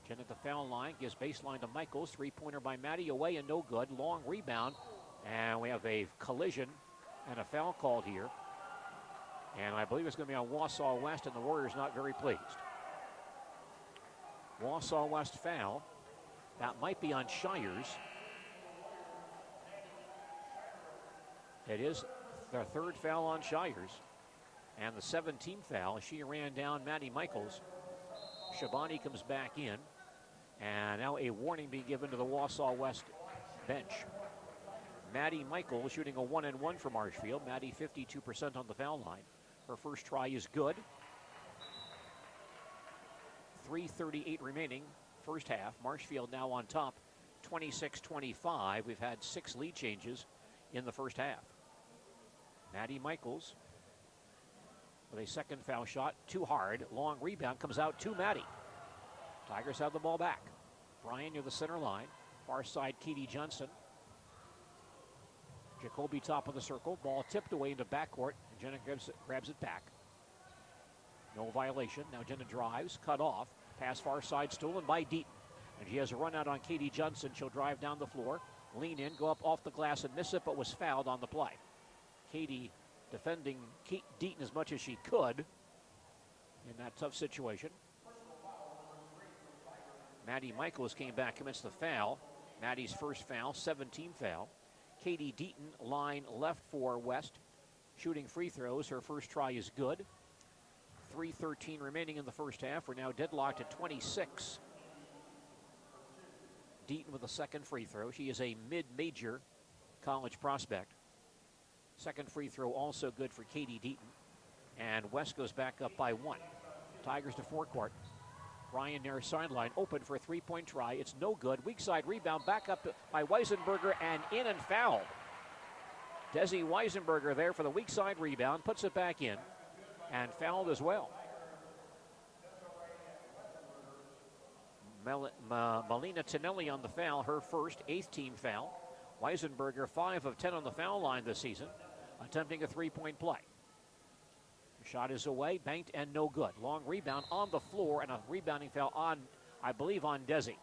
Jen at the foul line, gives baseline to Michaels. 3-pointer by Maddie, away and no good. Long rebound. And we have a collision and a foul called here. And I believe it's going to be on Wausau West, and the Warriors not very pleased. Wausau West foul. That might be on Shires. It is their 3rd foul on Shires. And the 17th foul. She ran down Maddie Michaels. Shabani comes back in. And now a warning being given to the Wausau West bench. Maddie Michaels shooting a 1-and-1 for Marshfield. Maddie 52% on the foul line. Her first try is good. 3:38 remaining, first half. Marshfield now on top, 26-25. We've had 6 lead changes in the first half. Maddie Michaels with a second foul shot, too hard. Long rebound comes out to Maddie. Tigers have the ball back. Bryan near the center line. Far side, Katie Johnson. Jacoby top of the circle. Ball tipped away into backcourt. Jenna grabs it back. No violation. Now Jenna drives, cut off. Pass far side, stolen by Deaton. And she has a run out on Katie Johnson. She'll drive down the floor, lean in, go up off the glass and miss it, but was fouled on the play. Katie defending Deaton as much as she could in that tough situation. Maddie Michaels came back, commits the foul. Maddie's first foul, 17th foul. Katie Deaton, line left for West, shooting free throws. Her first try is good. 3:13 remaining in the first half. We're now deadlocked at 26. Deaton with a second free throw. She is a mid-major college prospect. Second free throw also good for Katie Deaton. And West goes back up by 1. Tigers to forecourt. Bryan near sideline, open for a 3-point try. It's no good. Weak side rebound, back up by Weisenberger and in and fouled. Desi Weisenberger there for the weak side rebound, puts it back in and fouled as well. Melina Tonelli on the foul, her first, 8th team foul. Weisenberger 5 of 10 on the foul line this season, attempting a 3-point play. The shot is away, banked, and no good. Long rebound on the floor, and a rebounding foul on, I believe, on Desi.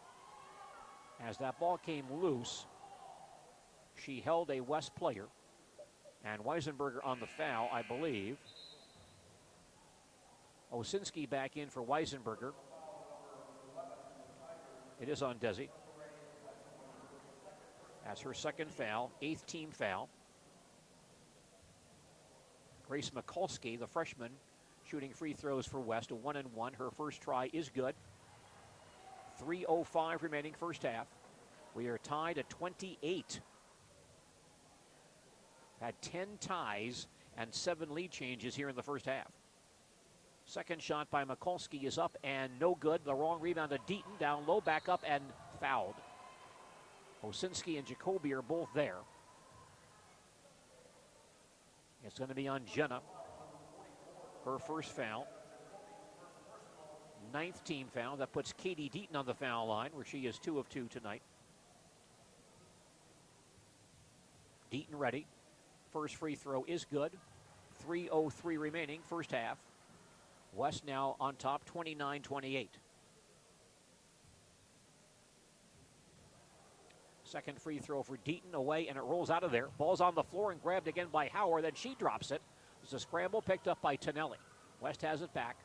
As that ball came loose, she held a West player, and Weisenberger on the foul, I believe. Osinski back in for Weisenberger. It is on Desi. That's her second foul, 8th team foul. Grace Mikulski, the freshman, shooting free throws for West, a 1-and-1. Her first try is good. 3:05 remaining first half. We are tied at 28. Had 10 ties and 7 lead changes here in the first half. Second shot by Mikulski is up and no good. The wrong rebound to Deaton, down low, back up and fouled. Osinski and Jacoby are both there. It's going to be on Jenna. Her first foul. 9th team foul. That puts Katie Deaton on the foul line, where she is 2 of 2 tonight. Deaton ready. First free throw is good. 3:03 remaining, first half. West now on top, 29-28. Second free throw for Deaton, away, and it rolls out of there. Ball's on the floor and grabbed again by Hauer, then she drops it. It's a scramble picked up by Tonelli. West has it back.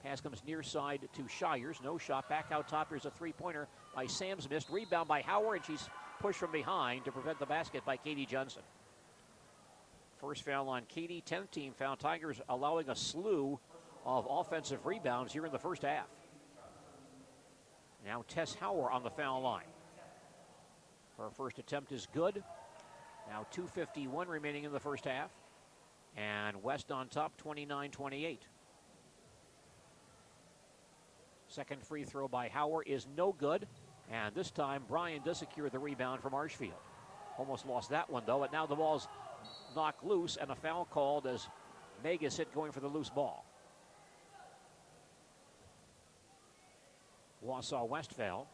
Pass comes near side to Shires. No shot. Back out top. Here's a 3-pointer by Sam's missed. Rebound by Hauer, and she's pushed from behind to prevent the basket by Katie Johnson. First foul on Katie. 10th team foul. Tigers allowing a slew of offensive rebounds here in the first half. Now Tess Hauer on the foul line. Her first attempt is good. Now 2:51 remaining in the first half. And West on top, 29-28. Second free throw by Howard is no good. And this time, Bryan does secure the rebound for Marshfield. Almost lost that one, though. And now the ball's knocked loose and a foul called as Meg is hit going for the loose ball. Wausau West foul.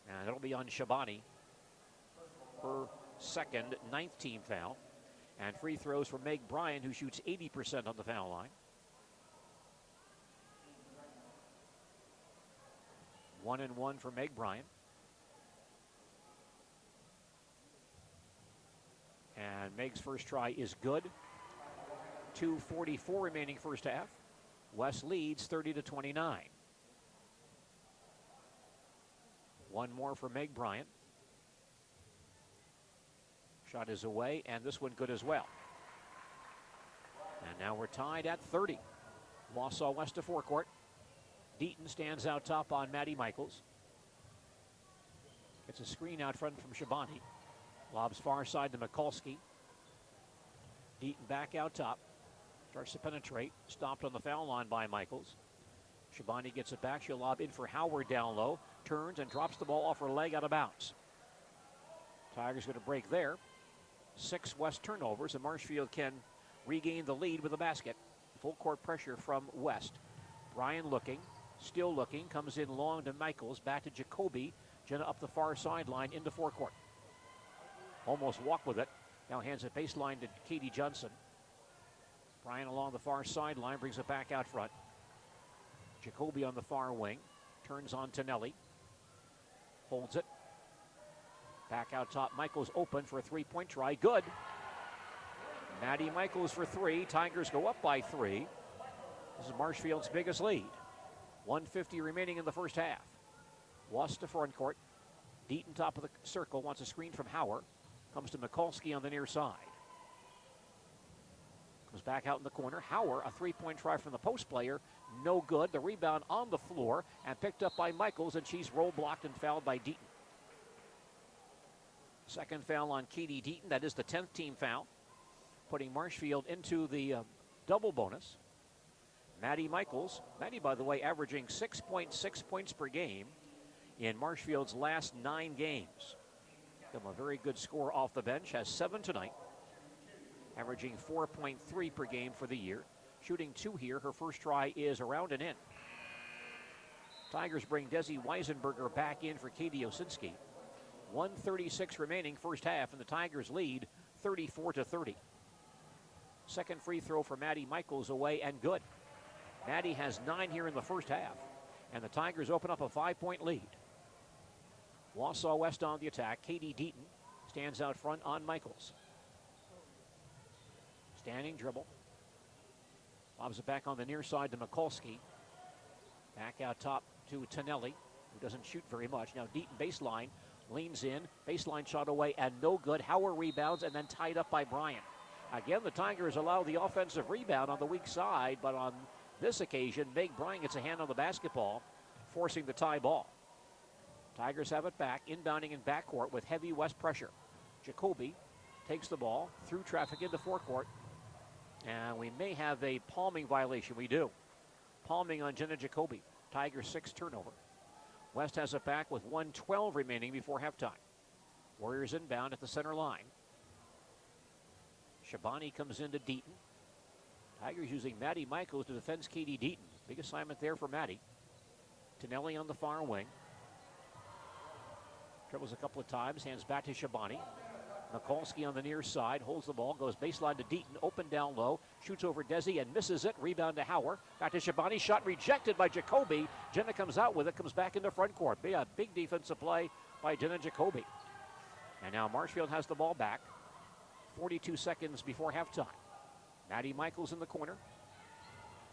And it'll be on Shabani. Her second, 9th team foul. And free throws for Meg Bryan, who shoots 80% on the foul line. 1-1 for Meg Bryan. And Meg's first try is good. 2:44 remaining first half. West leads 30-29. One more for Meg Bryan. Shot is away, and this one good as well. And now we're tied at 30. Wausau West to forecourt. Deaton stands out top on Maddie Michaels. Gets a screen out front from Shabani. Lobs far side to Mikulski. Deaton back out top. Starts to penetrate. Stopped on the foul line by Michaels. Shabani gets it back. She'll lob in for Howard down low. Turns and drops the ball off her leg out of bounds. Tigers going to break there. 6 West turnovers, and Marshfield can regain the lead with a basket. Full court pressure from West. Bryan looking, still looking, comes in long to Michaels, back to Jacoby. Jenna up the far sideline into forecourt. Almost walked with it. Now hands it baseline to Katie Johnson. Bryan along the far sideline, brings it back out front. Jacoby on the far wing, turns on Tonelli. Holds it. Back out top, Michaels open for a three-point try. Good. Maddie Michaels for 3. Tigers go up by 3. This is Marshfield's biggest lead. 1:50 remaining in the first half. West to front court. Deaton top of the circle, wants a screen from Howard. Comes to Mikulski on the near side. Comes back out in the corner. Howard, a three-point try from the post player. No good. The rebound on the floor and picked up by Michaels, and she's roll blocked and fouled by Deaton. Second foul on Katie Deaton. That is the 10th team foul, putting Marshfield into the double bonus. Maddie Michaels. Maddie, by the way, averaging 6.6 points per game in Marshfield's last 9 games. A very good score off the bench. Has 7 tonight. Averaging 4.3 per game for the year. Shooting 2 here. Her first try is around and in. Tigers bring Desi Weisenberger back in for Katie Osinski. 1:36 remaining first half, and the Tigers lead 34-30. Second free throw for Maddie Michaels away and good. Maddie has 9 here in the first half, and the Tigers open up a 5-point lead. Wausau West on the attack. Katie Deaton stands out front on Michaels. Standing dribble. Lobs it back on the near side to Mikulski. Back out top to Tonelli, who doesn't shoot very much. Now Deaton baseline. Leans in, baseline shot away, and no good. Howard rebounds, and then tied up by Bryan. Again, the Tigers allow the offensive rebound on the weak side, but on this occasion, Meg Bryan gets a hand on the basketball, forcing the tie ball. Tigers have it back, inbounding in backcourt with heavy West pressure. Jacoby takes the ball through traffic into forecourt, and we may have a palming violation. We do. Palming on Jenna Jacoby. Tigers 6th turnover. West has it back with 1:12 remaining before halftime. Warriors inbound at the center line. Shabani comes into Deaton. Tigers using Maddie Michaels to defend Katie Deaton. Big assignment there for Maddie. Tonelli on the far wing. Dribbles a couple of times, hands back to Shabani. Mikulski on the near side, holds the ball, goes baseline to Deaton, open down low, shoots over Desi and misses it. Rebound to Howard. Back to Shabani, shot rejected by Jacoby. Jenna comes out with it, comes back into front court. Big defensive play by Jenna Jacoby. And now Marshfield has the ball back. 42 seconds before halftime. Maddie Michaels in the corner.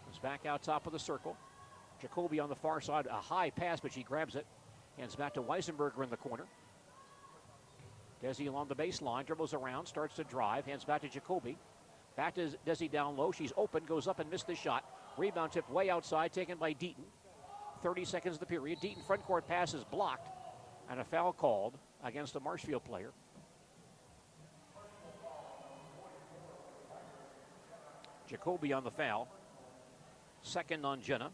Comes back out top of the circle. Jacoby on the far side, a high pass, but she grabs it. Hands back to Weisenberger in the corner. Desi along the baseline, dribbles around, starts to drive, hands back to Jacoby. Back to Desi down low. She's open, goes up and missed the shot. Rebound tip way outside, taken by Deaton. 30 seconds of the period. Deaton front court pass is blocked, and a foul called against a Marshfield player. Jacoby on the foul. Second on Jenna.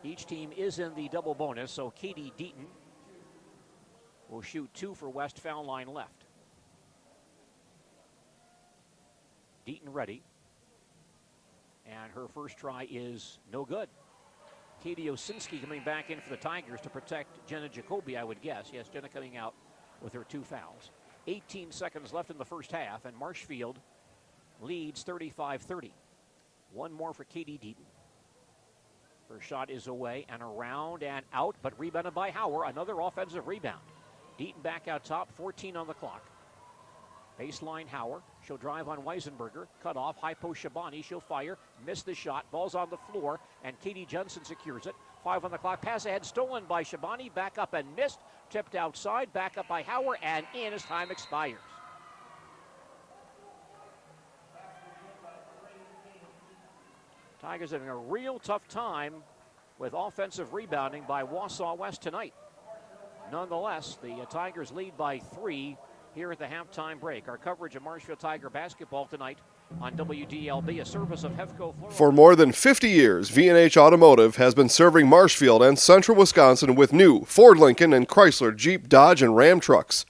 Each team is in the double bonus, so Katie Deaton will shoot 2 for West, foul line left. Deaton ready. And her first try is no good. Katie Osinski coming back in for the Tigers to protect Jenna Jacoby, I would guess. Yes, Jenna coming out with her 2 fouls. 18 seconds left in the first half, and Marshfield leads 35-30. One more for Katie Deaton. Her shot is away and around and out, but rebounded by Hauer. Another offensive rebound. Deaton back out top, 14 on the clock. Baseline Hauer. She'll drive on Weisenberger. Cut off. High post Shabani. She'll fire. Miss the shot. Ball's on the floor, and Katie Jensen secures it. 5 on the clock. Pass ahead stolen by Shabani. Back up and missed. Tipped outside. Back up by Hauer and in as time expires. Tigers having a real tough time with offensive rebounding by Wausau West tonight. Nonetheless, the Tigers lead by 3 here at the halftime break. Our coverage of Marshfield Tiger basketball tonight on WDLB, a service of Hefco Florida. For more than 50 years, V&H Automotive has been serving Marshfield and central Wisconsin with new Ford, Lincoln, and Chrysler, Jeep, Dodge, and Ram trucks.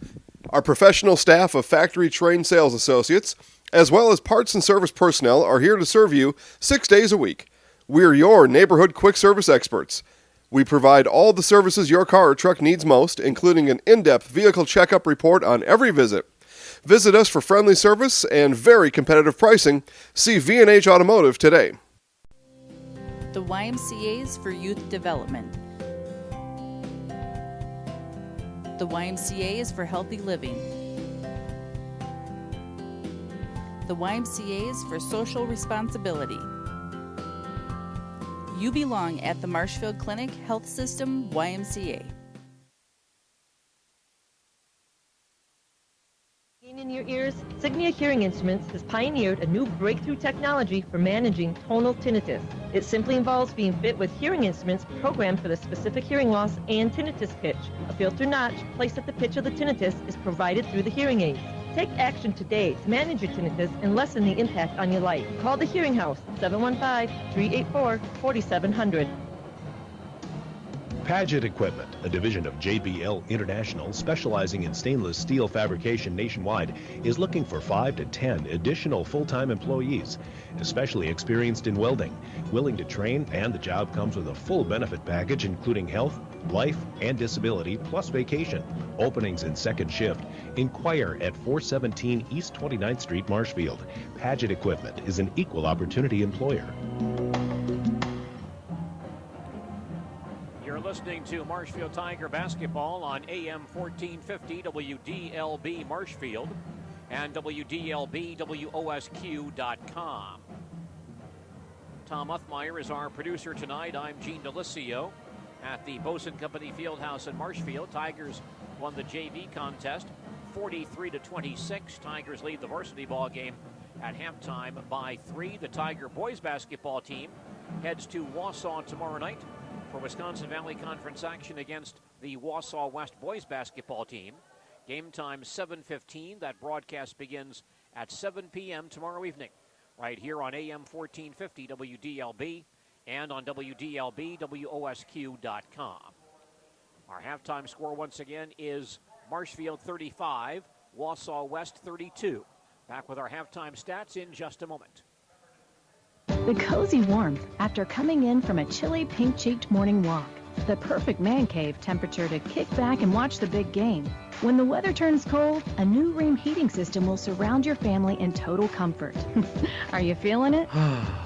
Our professional staff of factory-trained sales associates, as well as parts and service personnel, are here to serve you 6 days a week. We're your neighborhood quick service experts. We provide all the services your car or truck needs most, including an in-depth vehicle checkup report on every visit. Visit us for friendly service and very competitive pricing. See V&H Automotive today. The YMCA's for Youth Development. The YMCA is for healthy living. The YMCA is for social responsibility. You belong at the Marshfield Clinic Health System YMCA. In your ears, Signia Hearing Instruments has pioneered a new breakthrough technology for managing tonal tinnitus. It simply involves being fit with hearing instruments programmed for the specific hearing loss and tinnitus pitch. A filter notch placed at the pitch of the tinnitus is provided through the hearing aids. Take action today to manage your tinnitus and lessen the impact on your life. Call the Hearing House, 715-384-4700. Paget Equipment, a division of JBL International specializing in stainless steel fabrication nationwide, is looking for 5 to 10 additional full-time employees, especially experienced in welding, willing to train, and the job comes with a full benefit package including health, life, and disability, plus vacation. Openings in second shift. Inquire at 417 East 29th Street, Marshfield. Paget Equipment is an equal opportunity employer. Listening to Marshfield Tiger basketball on AM 1450 WDLB Marshfield and WDLB-WOSQ.com. Tom Uthmeyer is our producer tonight. I'm Gene Delisio at the Bosun Company Fieldhouse in Marshfield. Tigers won the JV contest 43-26. Tigers lead the varsity ball game at halftime by 3. The Tiger boys basketball team heads to Wausau tomorrow night for Wisconsin Valley Conference action against the Wausau West boys basketball team. Game time 7:15. That broadcast begins at 7 p.m. tomorrow evening, right here on AM 1450 WDLB and on WDLB-WOSQ.com. Our halftime score once again is Marshfield 35, Wausau West 32. Back with our halftime stats in just a moment. The cozy warmth after coming in from a chilly pink-cheeked morning walk. The perfect man cave temperature to kick back and watch the big game. When the weather turns cold, a new Rheem heating system will surround your family in total comfort. Are you feeling it?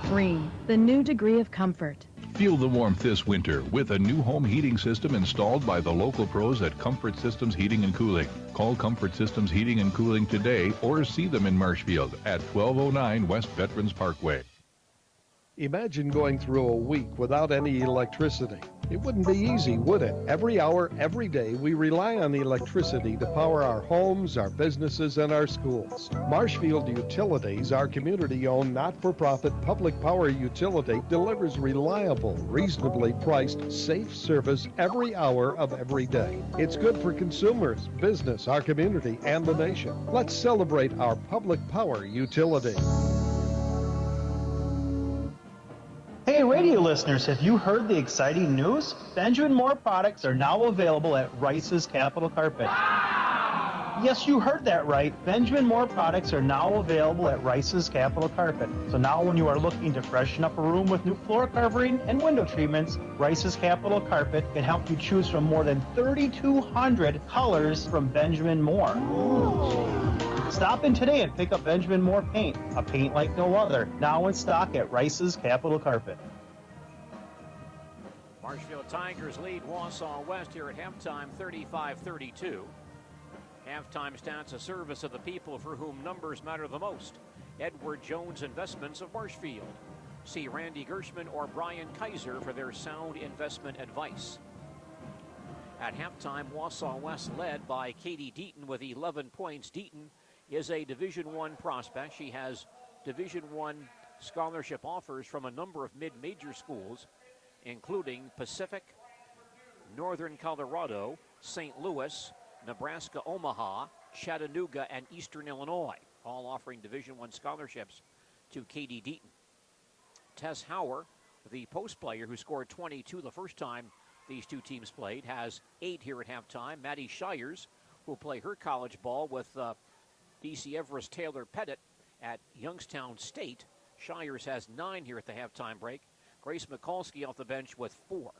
Rheem, the new degree of comfort. Feel the warmth this winter with a new home heating system installed by the local pros at Comfort Systems Heating and Cooling. Call Comfort Systems Heating and Cooling today or see them in Marshfield at 1209 West Veterans Parkway. Imagine going through a week without any electricity. It wouldn't be easy, would it? Every hour, every day, we rely on the electricity to power our homes, our businesses, and our schools. Marshfield Utilities, our community-owned, not-for-profit public power utility, delivers reliable, reasonably priced, safe service every hour of every day. It's good for consumers, business, our community, and the nation. Let's celebrate our public power utility. Hey radio listeners, have you heard the exciting news? Benjamin Moore products are now available at Rice's Capital Carpet. Yes, you heard that right. Benjamin Moore products are now available at Rice's Capital Carpet. So now when you are looking to freshen up a room with new floor covering and window treatments, Rice's Capital Carpet can help you choose from more than 3,200 colors from Benjamin Moore. Stop in today and pick up Benjamin Moore paint, a paint like no other, now in stock at Rice's Capital Carpet. Marshfield Tigers lead Wausau West here at halftime, 35-32. Halftime stats, a service of the people for whom numbers matter the most. Edward Jones Investments of Marshfield. See Randy Gershman or Brian Kaiser for their sound investment advice. At halftime, Wausau West led by Katie Deaton with 11 points. Deaton is a Division I prospect. She has Division I scholarship offers from a number of mid-major schools, including Pacific, Northern Colorado, St. Louis, Nebraska Omaha, Chattanooga, and Eastern Illinois, all offering Division I scholarships to Katie Deaton. Tess Hauer, the post player who scored 22 the first time these two teams played, has 8 here at halftime. Maddie Shires, who will play her college ball with DC Everest Taylor Pettit at Youngstown State. Shires has 9 here at the halftime break. Grace Mikulski off the bench with 4.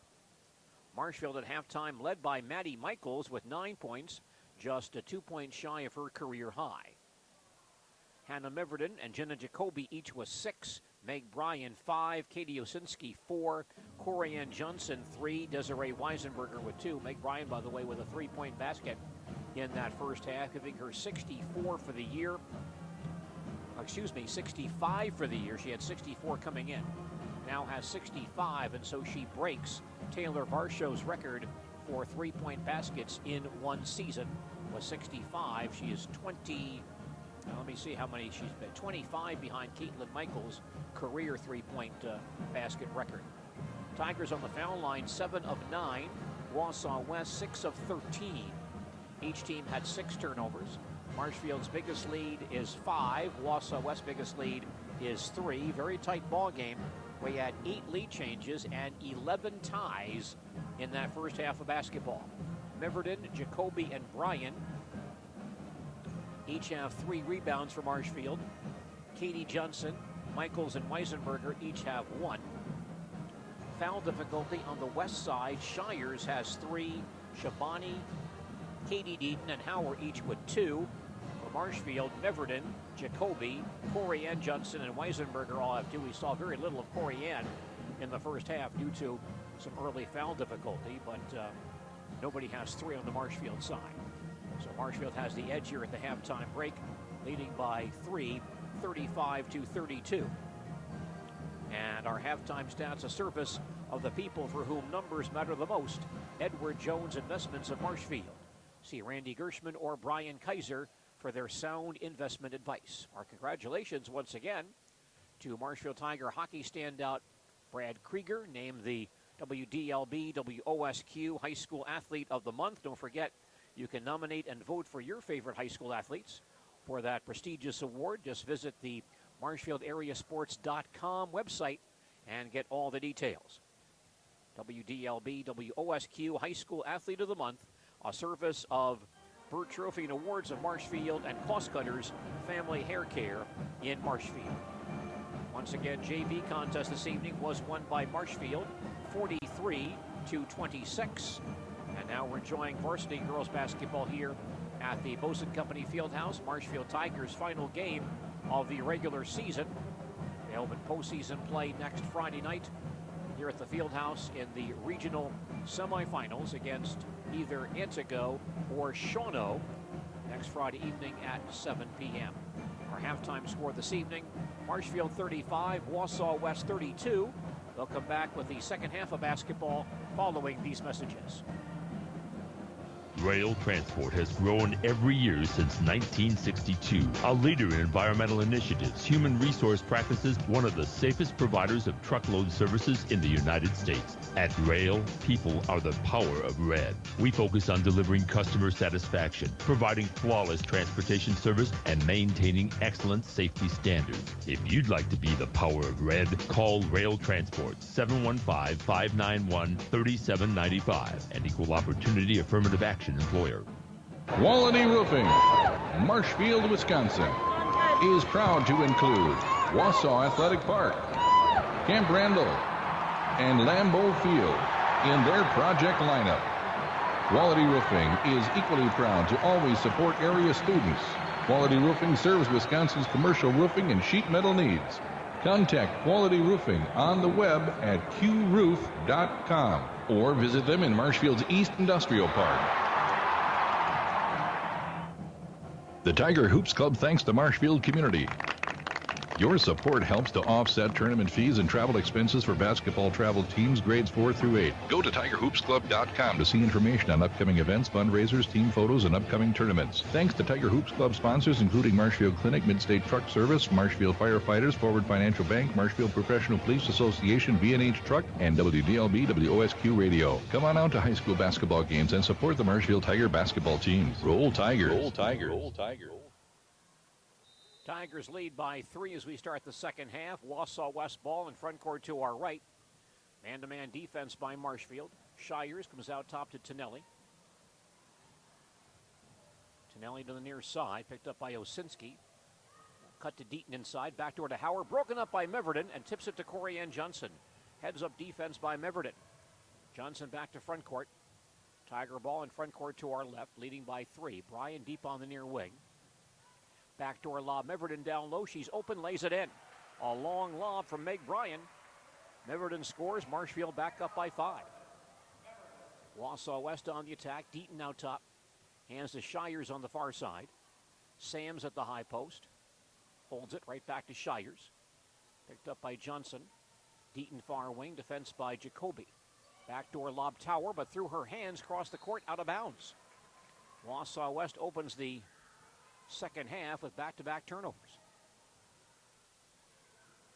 Marshfield at halftime led by Maddie Michaels with 9 points, just a 2 points shy of her career high. Hannah Miverden and Jenna Jacoby each with 6. Meg Bryan 5, Katie Osinski 4, Corianne Johnson 3, Desiree Weisenberger with 2. Meg Bryan, by the way, with a 3-point basket in that first half, giving her 64 for the year. 65 for the year. She had 64 coming in. Now has 65, and so she breaks Taylor Varshaw's record for 3-point baskets in one season. With 65, she is 20. Let me see how many she's been. 25 behind Caitlin Michaels' career 3-point basket record. Tigers on the foul line, 7 of 9. Wausau West, 6 of 13. Each team had 6 turnovers. Marshfield's biggest lead is 5. Wausau West's biggest lead is 3. Very tight ball game. We had 8 lead changes and 11 ties in that first half of basketball. Miverden, Jacoby, and Bryan each have 3 rebounds for Marshfield. Katie Johnson, Michaels, and Weisenberger each have 1. Foul difficulty on the west side. Shires has 3. Shabani, Katie Deaton, and Hauer each with 2. For Marshfield, Miverden, Jacoby, Corianne Johnson, and Weisenberger all have 2. We saw very little of Corianne in the first half due to some early foul difficulty, but nobody has 3 on the Marshfield side. So Marshfield has the edge here at the halftime break, leading by 3, 35-32. And our halftime stats, a service of the people for whom numbers matter the most. Edward Jones Investments of Marshfield. See Randy Gershman or Brian Kaiser for their sound investment advice. Our congratulations once again to Marshfield Tiger hockey standout Brad Krieger, named the WDLB WOSQ High School Athlete of the Month. Don't forget, you can nominate and vote for your favorite high school athletes for that prestigious award. Just visit the MarshfieldAreaSports.com website and get all the details. WDLB WOSQ High School Athlete of the Month, a service of Burt Trophy and Awards of Marshfield and Cost Cutters Family Hair Care in Marshfield. Once again, JV contest this evening was won by Marshfield, 43-26. And now we're enjoying varsity girls basketball here at the Bosun Company Fieldhouse. Marshfield Tigers' final game of the regular season. They'll open postseason play next Friday night here at the Fieldhouse in the regional semifinals against either Antigo or Shawano next Friday evening at 7 p.m. Our halftime score this evening, Marshfield 35, Wausau West 32. They'll come back with the second half of basketball following these messages. Rail Transport has grown every year since 1962. A leader in environmental initiatives, human resource practices, one of the safest providers of truckload services in the United States. At Rail, people are the power of red. We focus on delivering customer satisfaction, providing flawless transportation service, and maintaining excellent safety standards. If you'd like to be the power of red, call Rail Transport 715-591-3795, an equal opportunity affirmative action employer. Quality Roofing, Marshfield, Wisconsin, is proud to include Wausau Athletic Park, Camp Randall, and Lambeau Field in their project lineup. Quality Roofing is equally proud to always support area students. Quality Roofing serves Wisconsin's commercial roofing and sheet metal needs. Contact Quality Roofing on the web at qroof.com or visit them in Marshfield's East Industrial Park. The Tiger Hoops Club thanks the Marshfield community. Your support helps to offset tournament fees and travel expenses for basketball travel teams grades 4 through 8. Go to TigerHoopsClub.com to see information on upcoming events, fundraisers, team photos, and upcoming tournaments. Thanks to Tiger Hoops Club sponsors including Marshfield Clinic, Midstate Truck Service, Marshfield Firefighters, Forward Financial Bank, Marshfield Professional Police Association, V&H Truck, and WDLB WOSQ Radio. Come on out to high school basketball games and support the Marshfield Tiger basketball teams. Roll Tigers. Roll Tigers. Roll Tigers. Tigers lead by 3 as we start the second half. Wausau West ball in front court to our right. Man-to-man defense by Marshfield. Shires comes out top to Tonelli. Tonelli to the near side, picked up by Osinski. Cut to Deaton inside, backdoor to Howard, broken up by Meverden, and tips it to Corianne Johnson. Heads up defense by Meverden. Johnson back to front court. Tiger ball in front court to our left, leading by 3. Bryan deep on the near wing. Backdoor lob, Meverden down low. She's open, lays it in. A long lob from Meg Bryan. Meverden scores. Marshfield back up by 5. Wausau West on the attack. Deaton out top. Hands to Shires on the far side. Sams at the high post. Holds it right back to Shires. Picked up by Johnson. Deaton far wing. Defense by Jacoby. Backdoor lob Tower, but through her hands, cross the court, out of bounds. Wausau West opens the second half with back-to-back turnovers.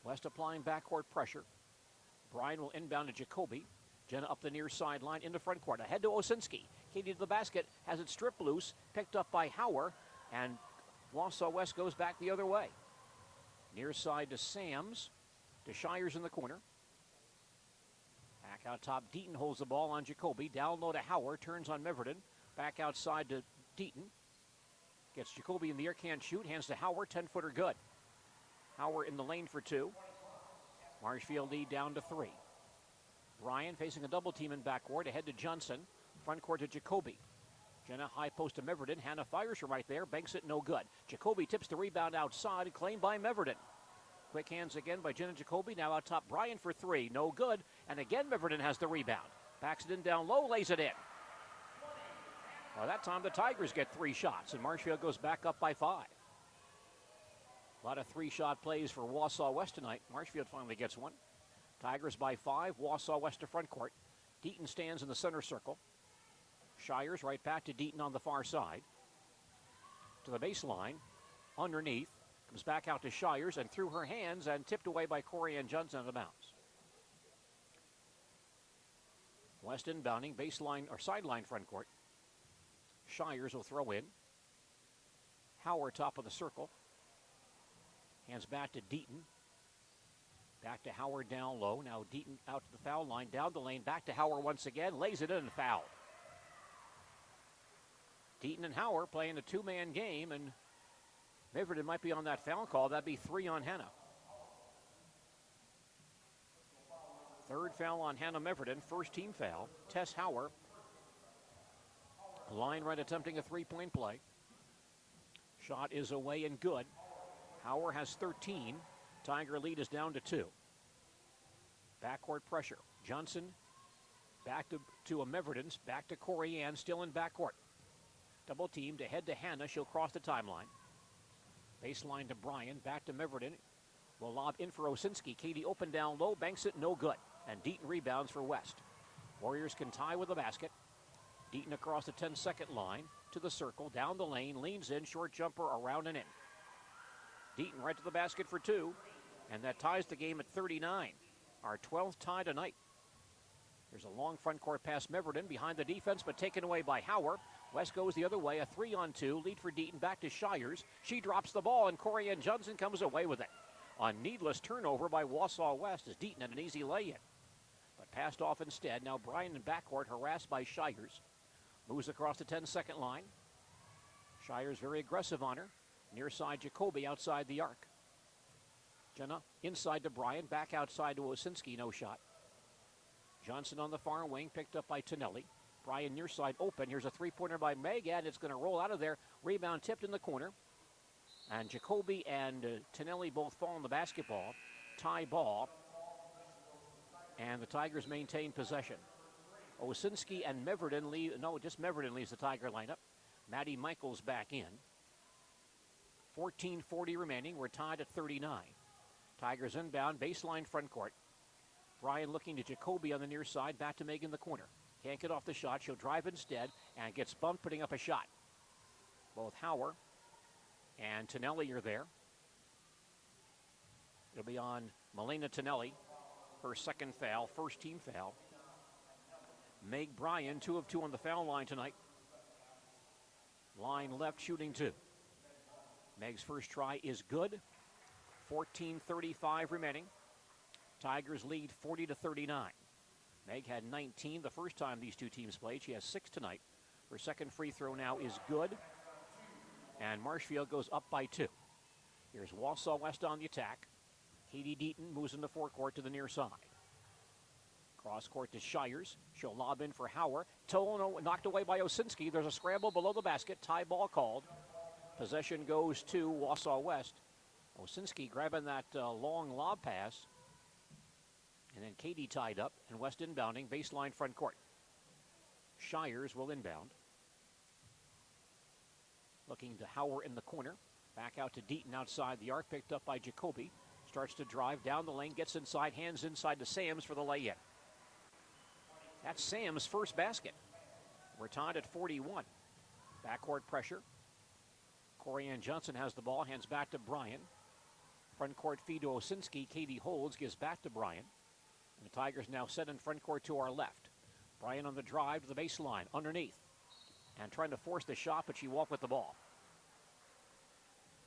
West applying backcourt pressure. Bryan will inbound to Jacoby. Jenna up the near sideline into front court. Ahead to Osinski. Katie to the basket. Has it stripped loose. Picked up by Hauer. And Wausau West goes back the other way. Near side to Sams. To Shires in the corner. Back out top. Deaton holds the ball on Jacoby. Down low to Hauer. Turns on Meverden. Back outside to Deaton. Gets Jacoby in the air, can't shoot. Hands to Hauer, 10-footer good. Hauer in the lane for 2. Marshfield lead down to 3. Bryan facing a double team in backcourt. Ahead to Johnson. Front court to Jacoby. Jenna high post to Meverden. Hannah fires from right there. Banks it, no good. Jacoby tips the rebound outside. Claimed by Meverden. Quick hands again by Jenna Jacoby. Now out top, Bryan for 3. No good. And again, Meverden has the rebound. Backs it in down low, lays it in. Well, that time the Tigers get 3 shots, and Marshfield goes back up by 5. A lot of 3-shot plays for Wausau West tonight. Marshfield finally gets one. Tigers by 5. Wausau West to front court. Deaton stands in the center circle. Shires right back to Deaton on the far side. To the baseline. Underneath. Comes back out to Shires and through her hands and tipped away by Corianne Johnson out of bounds. West inbounding baseline or sideline front court. Shires will throw in. Hauer top of the circle. Hands back to Deaton. Back to Hauer down low. Now Deaton out to the foul line. Down the lane. Back to Hauer once again. Lays it in and fouled. Deaton and Hauer playing a 2-man game, and Meverden might be on that foul call. That'd be 3 on Hannah. 3rd foul on Hannah Meverden. 1st team foul. Tess Hauer. Line right attempting a 3-point play. Shot is away and good. Hauer has 13. Tiger lead is down to 2. Backcourt pressure. Johnson back to a Meverden's. Back to Corianne, still in backcourt. Double team to head to Hannah. She'll cross the timeline. Baseline to Bryan. Back to Meverden. Will lob in for Osinski. Katie open down low. Banks it, no good. And Deaton rebounds for West. Warriors can tie with the basket. Deaton across the 10-second line to the circle, down the lane, leans in, short jumper around and in. Deaton right to the basket for two, and that ties the game at 39. Our 12th tie tonight. There's a long front court pass, Meverden behind the defense, but taken away by Hauer. West goes the other way, a 3-on-2, lead for Deaton, back to Shires. She drops the ball, and Corianne Johnson comes away with it. A needless turnover by Wausau West as Deaton had an easy lay-in, but passed off instead. Now Bryan in backcourt, harassed by Shires. Moves across the 10-second line. Shires very aggressive on her. Near side, Jacoby outside the arc. Jenna inside to Bryan, back outside to Osinski, no shot. Johnson on the far wing, picked up by Tonelli. Bryan near side open. Here's a three-pointer by Meg, and it's going to roll out of there. Rebound tipped in the corner. And Jacoby and Tonelli both fall on the basketball. Tie ball. And the Tigers maintain possession. Osinski and Meverden leave. No, just Meverden leaves the Tiger lineup. Maddie Michaels back in. 14:40 remaining. We're tied at 39. Tigers inbound, baseline front court. Bryan looking to Jacoby on the near side, back to Meg in the corner. Can't get off the shot. She'll drive instead and gets bumped, putting up a shot. Both Hauer and Tonelli are there. It'll be on Melina Tonelli, her second foul, first team foul. Meg Bryan, 2 of 2 on the foul line tonight. Line left, shooting 2. Meg's first try is good. 14:35 remaining. Tigers lead 40-39. Meg had 19 the first time these two teams played. She has 6 tonight. Her second free throw now is good. And Marshfield goes up by 2. Here's Wausau West on the attack. Katie Deaton moves into forecourt to the near side. Cross court to Shires. She'll lob in for Hauer. Tono knocked away by Osinski. There's a scramble below the basket. Tie ball called. Possession goes to Wausau West. Osinski grabbing that long lob pass. And then Katie tied up, and West inbounding, baseline front court. Shires will inbound. Looking to Hauer in the corner. Back out to Deaton outside the arc, picked up by Jacoby. Starts to drive down the lane, gets inside, hands inside to Sams for the lay-in. That's Sam's first basket. We're tied at 41. Backcourt pressure. Corianne Johnson has the ball, hands back to Bryan. Front court feed to Osinski. Katie holds, gives back to Bryan. And the Tigers now set in front court to our left. Bryan on the drive to the baseline, underneath. And trying to force the shot, but she walked with the ball.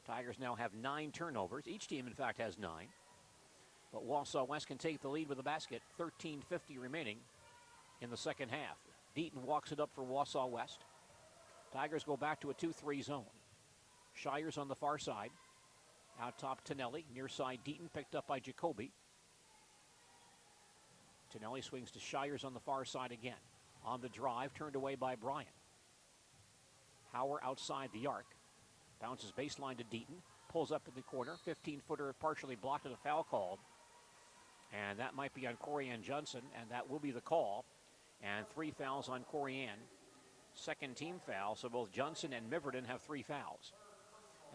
Tigers now have 9 turnovers. Each team, in fact, has 9. But Wausau West can take the lead with a basket. 13:50 remaining in the second half. Deaton walks it up for Wausau West. Tigers go back to a 2-3 zone. Shires on the far side. Out top, Tonelli. Near side, Deaton picked up by Jacoby. Tonelli swings to Shires on the far side again. On the drive, turned away by Bryan. Hauer outside the arc. Bounces baseline to Deaton. Pulls up in the corner. 15-footer partially blocked and a foul called. And that might be on Corianne Johnson, and that will be the call. And 3 fouls on Corianne. Second team foul, so both Johnson and Meverden have 3 fouls.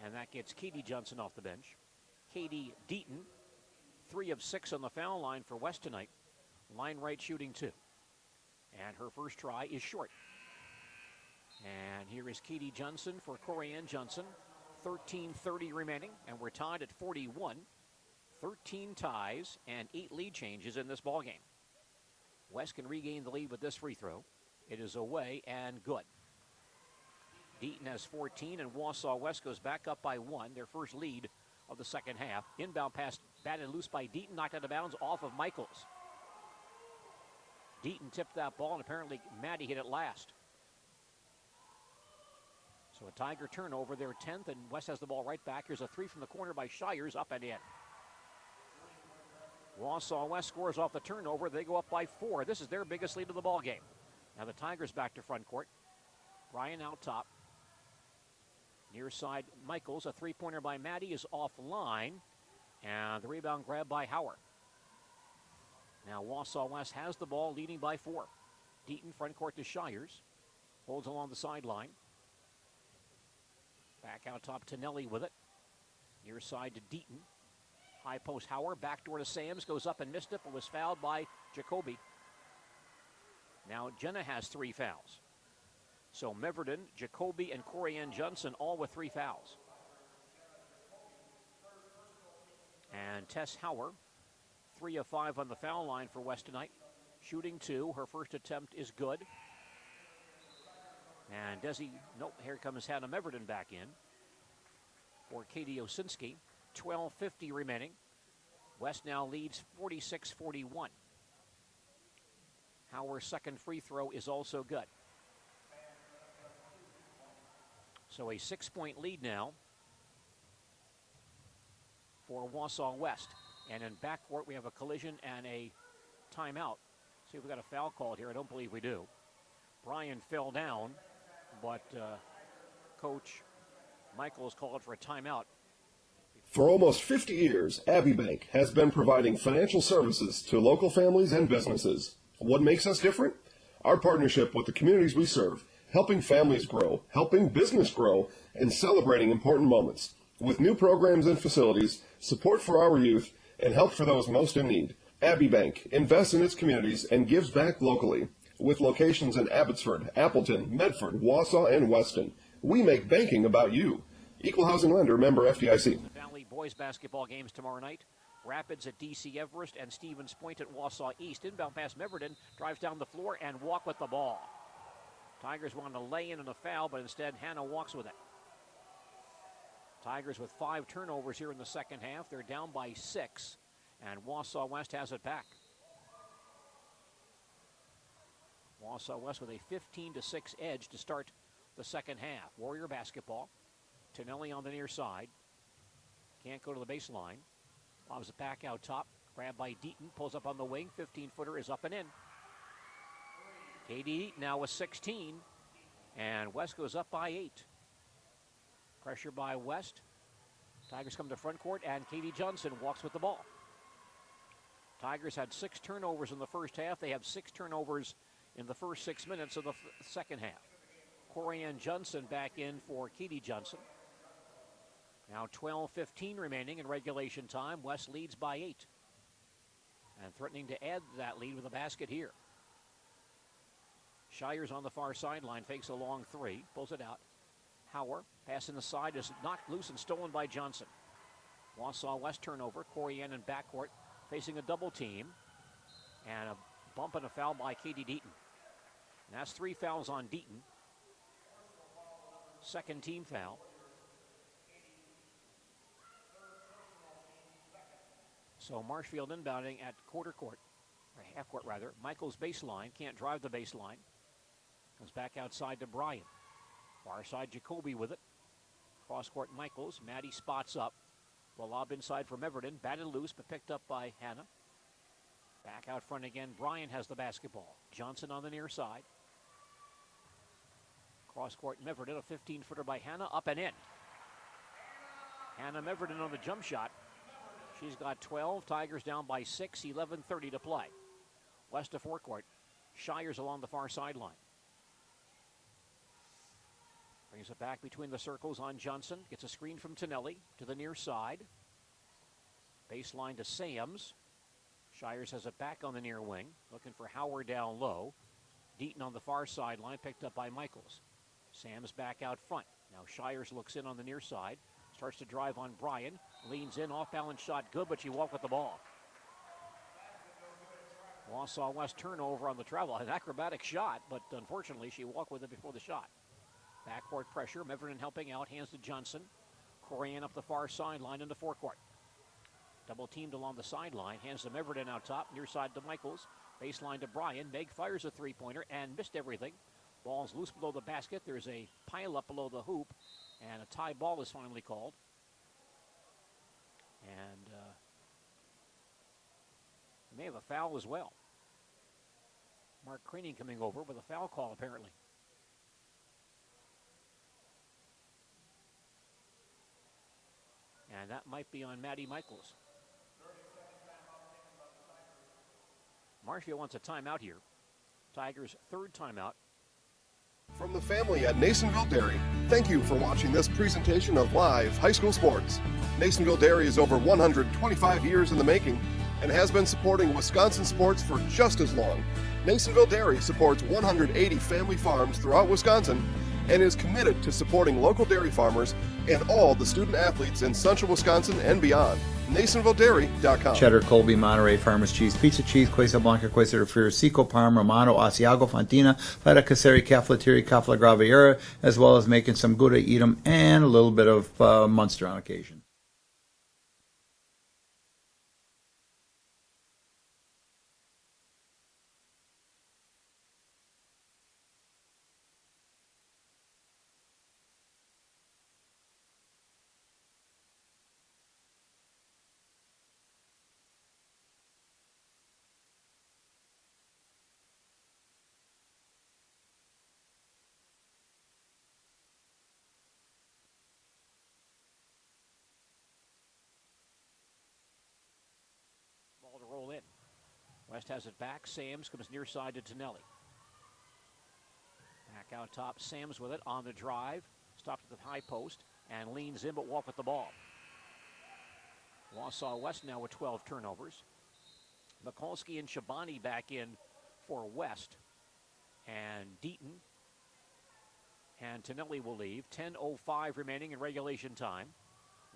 And that gets Katie Johnson off the bench. Katie Deaton, 3 of 6 on the foul line for West tonight. Line right, shooting 2. And her first try is short. And here is Katie Johnson for Corianne Johnson. 13:30 remaining, and we're tied at 41. 13 ties and 8 lead changes in this ballgame. West can regain the lead with this free throw. It is away and good. Deaton has 14, and Wausau West goes back up by 1, their first lead of the second half. Inbound pass batted loose by Deaton, knocked out of bounds off of Michaels. Deaton tipped that ball, and apparently Maddie hit it last. So a Tiger turnover, their 10th, and West has the ball right back. Here's a 3 from the corner by Shires, up and in. Wausau West scores off the turnover. They go up by 4. This is their biggest lead of the ball game. Now the Tigers back to front court. Bryan out top. Near side, Michaels. A 3-pointer by Maddie is offline. And the rebound grab by Hauer. Now Wausau West has the ball, leading by 4. Deaton front court to Shires. Holds along the sideline. Back out top, Tonelli with it. Near side to Deaton. High post Hauer, backdoor to Sams, goes up and missed it, but was fouled by Jacoby. Now Jenna has 3 fouls. So Meverden, Jacoby, and Corianne Johnson all with 3 fouls. And Tess Hauer, 3 of 5 on the foul line for West tonight. Shooting 2. Her first attempt is good. And here comes Hannah Meverden back in for Katie Osinski. 12:50 remaining. West now leads 46-41. Hauer's second free throw is also good. So a 6-point lead now for Wausau West. And in backcourt, we have a collision and a timeout. See if we got a foul called here. I don't believe we do. Brian fell down, but Coach Michaels called for a timeout. For almost 50 years, Abbey Bank has been providing financial services to local families and businesses. What makes us different? Our partnership with the communities we serve, helping families grow, helping business grow, and celebrating important moments. With new programs and facilities, support for our youth, and help for those most in need. Abbey Bank invests in its communities and gives back locally. With locations in Abbotsford, Appleton, Medford, Wausau, and Weston, we make banking about you. Equal housing lender, member FDIC. Valley boys basketball games tomorrow night. Rapids at DC Everest and Stevens Point at Wausau East. Inbound pass Meverden, drives down the floor and walk with the ball. Tigers want to lay in on a foul, but instead Hannah walks with it. Tigers with 5 turnovers here in the second half. They're down by 6, and Wausau West has it back. Wausau West with a 15-6 edge to start the second half. Warrior basketball. Tonelli on the near side. Can't go to the baseline. Lobs it back out top. Grabbed by Deaton. Pulls up on the wing. 15-footer is up and in. Katie Deaton now with 16. And West goes up by 8. Pressure by West. Tigers come to front court, and Katie Johnson walks with the ball. Tigers had 6 turnovers in the first half. They have 6 turnovers in the first 6 minutes of the second half. Corianne Johnson back in for Katie Johnson. Now 12:15 remaining in regulation time. West leads by 8. And threatening to add that lead with a basket here. Shire's on the far sideline, fakes a long 3, pulls it out. Hauer, pass in the side, is knocked loose and stolen by Johnson. Wausau West turnover. Corianne in backcourt, facing a double team. And a bump and a foul by Katie Deaton. And that's 3 fouls on Deaton. Second team foul. So Marshfield inbounding at quarter court, or half court rather. Michaels baseline, can't drive the baseline. Comes back outside to Bryan. Far side Jacoby with it. Cross court Michaels. Maddie spots up. The lob inside for Meverden. Batted loose but picked up by Hannah. Back out front again. Bryan has the basketball. Johnson on the near side. Cross court Meverden. A 15-footer by Hannah. Up and in. Hannah Meverden on the jump shot. She's got 12. Tigers down by 6. 11:30 to play. West of forecourt. Shire's along the far sideline. Brings it back between the circles on Johnson. Gets a screen from Tonelli to the near side. Baseline to Sams. Shires has it back on the near wing. Looking for Howard down low. Deaton on the far sideline, picked up by Michaels. Sams back out front. Now Shires looks in on the near side. Starts to drive on Bryan. Leans in, off-balance shot, good, but she walked with the ball. Wausau West turnover on the travel. An acrobatic shot, but unfortunately she walked with it before the shot. Backcourt pressure. Meverden helping out. Hands to Johnson. Corianne up the far sideline into forecourt. Double teamed along the sideline. Hands to Meverden out top. Near side to Michaels. Baseline to Bryan. Meg fires a three-pointer and missed everything. Ball's loose below the basket. There's a pile-up below the hoop. And a tie ball is finally called. And we may have a foul as well. Mark Craning coming over with a foul call apparently. And that might be on Maddie Michaels. Marshfield wants a timeout here. Tigers' third timeout. From the family at Nasonville Dairy, thank you for watching this presentation of live high school sports. Nasonville Dairy is over 125 years in the making, and has been supporting Wisconsin sports for just as long. Nasonville Dairy supports 180 family farms throughout Wisconsin and is committed to supporting local dairy farmers and all the student athletes in central Wisconsin and beyond. NasonvilleDairy.com. Cheddar, Colby, Monterey, Farmers Cheese, Pizza Cheese, Quesa Blanca, Quesa de Friar, Seco, Parma, Romano, Asiago, Fontina, Feta Caseri, Cafflettieri, Cafla Graviera, as well as making some Gouda, Edam, and a little bit of Munster on occasion. Ball to roll in. West has it back. Sams comes near side to Tonelli. Back out top. Sams with it on the drive. Stopped at the high post and leans in but walk with the ball. Wausau West now with 12 turnovers. Mikulski and Shabani back in for West. And Deaton and Tonelli will leave. 10:05 remaining in regulation time.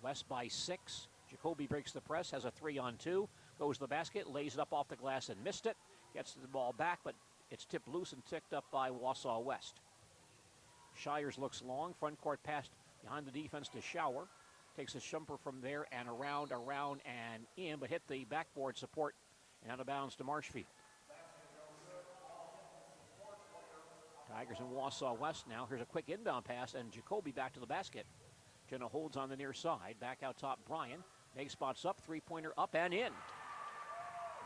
West by 6. Jacoby breaks the press, has a 3-on-2. Goes to the basket, lays it up off the glass and missed it. Gets the ball back, but it's tipped loose and ticked up by Wausau West. Shires looks long. Front court pass behind the defense to Shower. Takes a shumper from there and around, and in, but hit the backboard support and out of bounds to Marshfield. Tigers in Wausau West now. Here's a quick inbound pass, and Jacoby back to the basket. Jenna holds on the near side. Back out top, Bryan. Meg spots up, three-pointer up and in.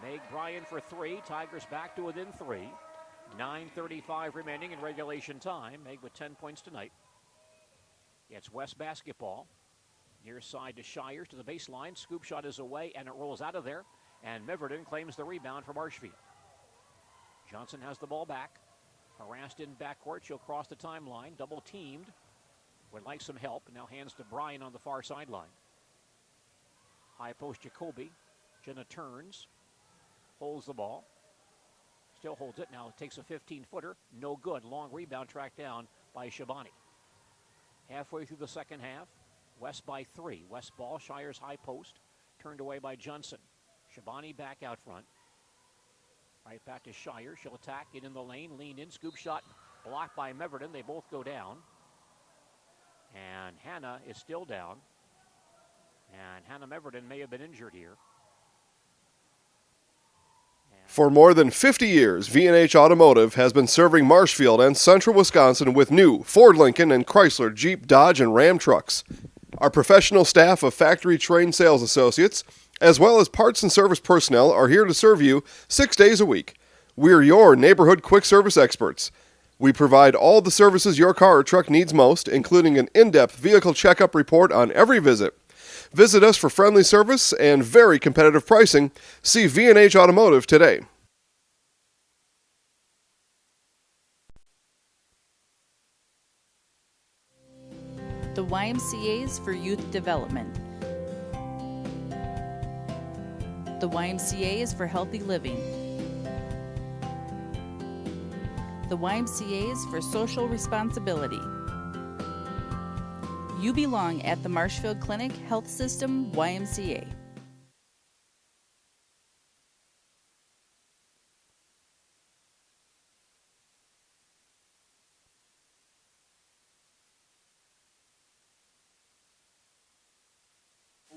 Meg Bryan for 3. Tigers back to within 3. 9:35 remaining in regulation time. Meg with 10 points tonight. It's West basketball. Near side to Shires to the baseline. Scoop shot is away and it rolls out of there. And Meverden claims the rebound from Marshfield. Johnson has the ball back. Harassed in backcourt. She'll cross the timeline. Double teamed. Would like some help. Now hands to Bryan on the far sideline. High post Jacoby. Jenna turns. Holds the ball. Still holds it. Now takes a 15-footer. No good. Long rebound tracked down by Shabani. Halfway through the second half. West by 3. West ball. Shires high post. Turned away by Johnson. Shabani back out front. Right back to Shire. She'll attack. Get in the lane. Lean in. Scoop shot. Blocked by Meverden. They both go down. And Hannah is still down. And Hannah Meverden may have been injured here. For more than 50 years, V&H Automotive has been serving Marshfield and central Wisconsin with new Ford, Lincoln, and Chrysler, Jeep, Dodge, and Ram trucks. Our professional staff of factory-trained sales associates, as well as parts and service personnel, are here to serve you 6 days a week. We're your neighborhood quick service experts. We provide all the services your car or truck needs most, including an in-depth vehicle checkup report on every visit. Visit us for friendly service and very competitive pricing. See V&H Automotive today. The YMCA's for Youth Development. The YMCA is for healthy living. The YMCA is for social responsibility. You belong at the Marshfield Clinic Health System YMCA.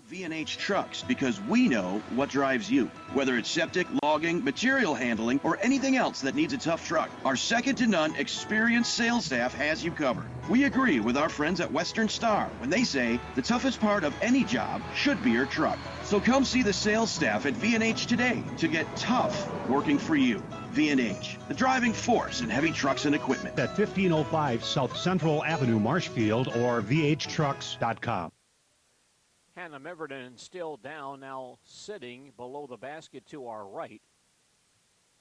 V&H Trucks, because we know what drives you. Whether it's septic, logging, material handling, or anything else that needs a tough truck, our second-to-none experienced sales staff has you covered. We agree with our friends at Western Star when they say the toughest part of any job should be your truck. So come see the sales staff at V&H today to get tough working for you. V&H, the driving force in heavy trucks and equipment. At 1505 South Central Avenue, Marshfield, or vhtrucks.com. Hannah Meverden still down, now sitting below the basket to our right.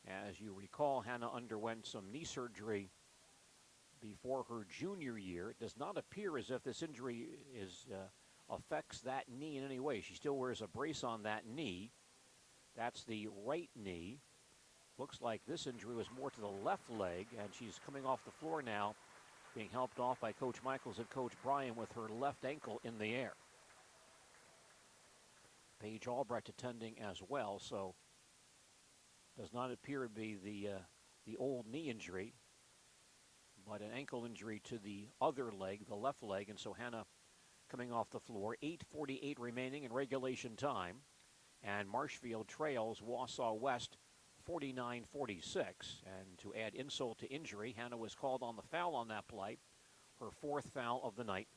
As you recall, Hannah underwent some knee surgery before her junior year. It does not appear as if this injury affects that knee in any way. She still wears a brace on that knee. That's the right knee. Looks like this injury was more to the left leg, and she's coming off the floor now, being helped off by Coach Michaels and Coach Bryan with her left ankle in the air. Paige Albrecht attending as well, so does not appear to be the old knee injury, but an ankle injury to the other leg, the left leg, and so Hannah coming off the floor. 8:48 remaining in regulation time, and Marshfield trails Wausau West 49-46. And to add insult to injury, Hannah was called on the foul on that play, her 4th foul of the night.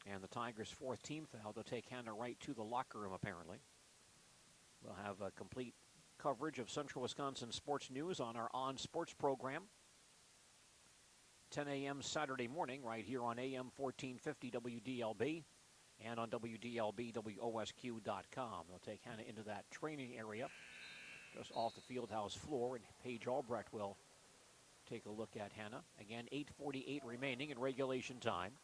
And the Tigers' 4th team foul. They'll take Hannah right to the locker room, apparently. We'll have a complete coverage of Central Wisconsin sports news on our On Sports program. 10 a.m. Saturday morning right here on AM 1450 WDLB and on WDLB-WOSQ.com. They'll take Hannah into that training area just off the fieldhouse floor, and Paige Albrecht will take a look at Hannah. Again, 8:48 remaining in regulation time.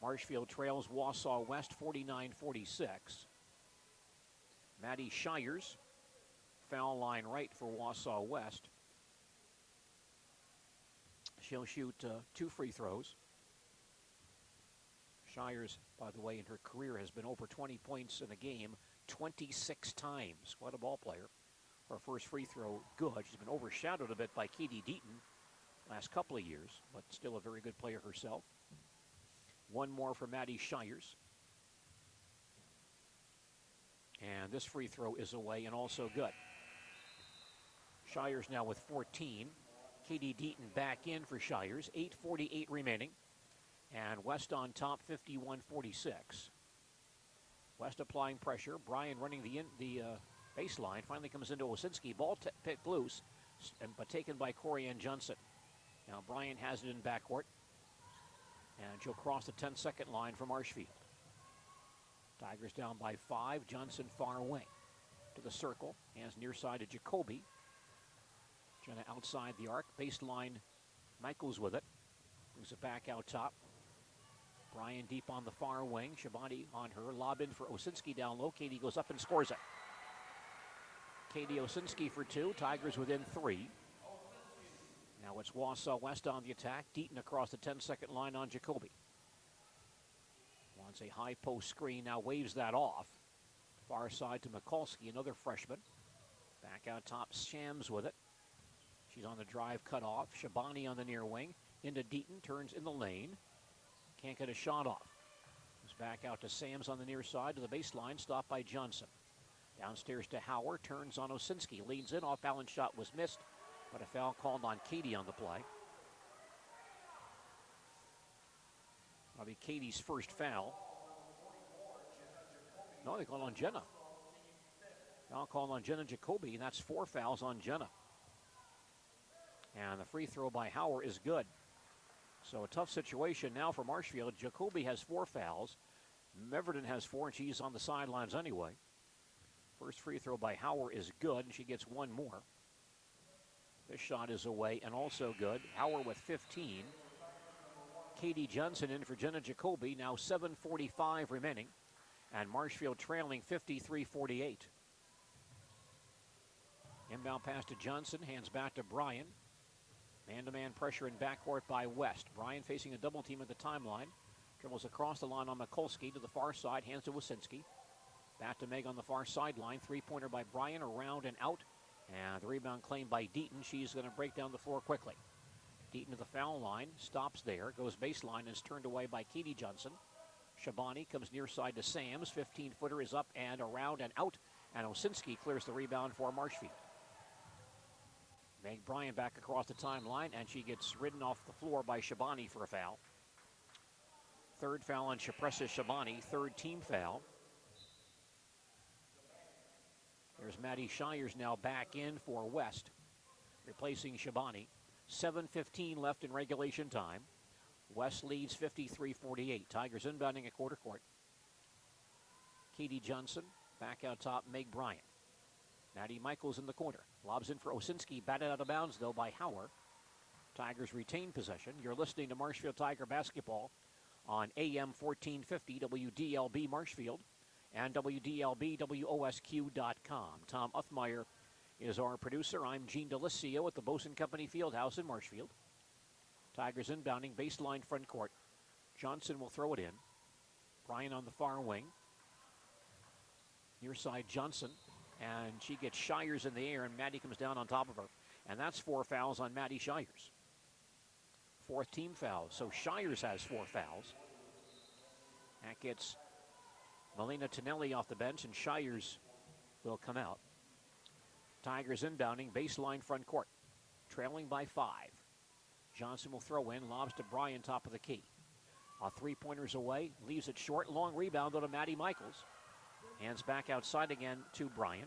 Marshfield trails Wausau West 49-46. Maddie Shires, foul line right for Wausau West. She'll shoot 2 free throws. Shires, by the way, in her career has been over 20 points in a game 26 times. What a ball player. Her first free throw, good. She's been overshadowed a bit by Katie Deaton last couple of years, but still a very good player herself. One more for Maddie Shires. And this free throw is away and also good. Shires now with 14. Katie Deaton back in for Shires. 8:48 remaining. And West on top, 51-46. West applying pressure. Bryan running the baseline. Finally comes into Osinski. Ball picked loose, but taken by Corianne Johnson. Now Bryan has it in backcourt. And she'll cross the 10-second line for Marshfield. Tigers down by 5. Johnson far wing to the circle. Hands near side to Jacoby. Jenna outside the arc. Baseline, Michaels with it. Brings it back out top. Bryan deep on the far wing. Shabani on her. Lob in for Osinski down low. Katie goes up and scores it. Katie Osinski for 2. Tigers within 3. Now it's Wausau West on the attack. Deaton across the 10-second line on Jacoby. Wants a high post screen. Now waves that off. Far side to Mikulski, another freshman. Back out top, Shams with it. She's on the drive, cut off. Shabani on the near wing. Into Deaton, turns in the lane. Can't get a shot off. Goes back out to Sams on the near side to the baseline, stopped by Johnson. Downstairs to Hauer, turns on Osinski. Leans in, off balance shot was missed, but a foul called on Katie on the play. That'll be Katie's first foul. No, they called on Jenna. Foul called on Jenna Jacoby, and that's 4 fouls on Jenna. And the free throw by Hauer is good. So a tough situation now for Marshfield. Jacoby has 4 fouls. Meverton has 4, and she's on the sidelines anyway. First free throw by Hauer is good, and she gets 1 more. This shot is away and also good. Hauer with 15. Katie Johnson in for Jenna Jacoby. Now 7:45 remaining. And Marshfield trailing 53-48. Inbound pass to Johnson. Hands back to Bryan. Man-to-man pressure in backcourt by West. Bryan facing a double team at the timeline. Dribbles across the line on Mikulski to the far side. Hands to Wasinski. Back to Meg on the far sideline. Three-pointer by Bryan. Around and out. And the rebound claimed by Deaton. She's going to break down the floor quickly. Deaton to the foul line. Stops there. Goes baseline and is turned away by Katie Johnson. Shabani comes near side to Sams. 15-footer is up and around and out. And Osinski clears the rebound for Marshfield. Meg Bryan back across the timeline, and she gets ridden off the floor by Shabani for a foul. Third foul on Shapressa Shabani, 3rd team foul. There's Maddie Shires now back in for West, replacing Shabani. 7:15 left in regulation time. West leads 53-48. Tigers inbounding at quarter court. Katie Johnson back out top, Meg Bryan. Maddie Michaels in the corner. Lobs in for Osinski. Batted out of bounds, though, by Hauer. Tigers retain possession. You're listening to Marshfield Tiger basketball on AM 1450 WDLB Marshfield and WDLBWOSQ.com. Tom Uthmeyer is our producer. I'm Gene Delisio at the Bosun Company Fieldhouse in Marshfield. Tigers inbounding, baseline front court. Johnson will throw it in. Bryan on the far wing. Near side Johnson, and she gets Shires in the air, and Maddie comes down on top of her. And that's 4 fouls on Maddie Shires. 4th team foul, so Shires has 4 fouls. That gets Melina Tonelli off the bench, and Shires will come out. Tigers inbounding, baseline front court. Trailing by 5. Johnson will throw in, lobs to Bryan, top of the key. 3-pointers away, leaves it short, long rebound to Maddie Michaels. Hands back outside again to Bryan.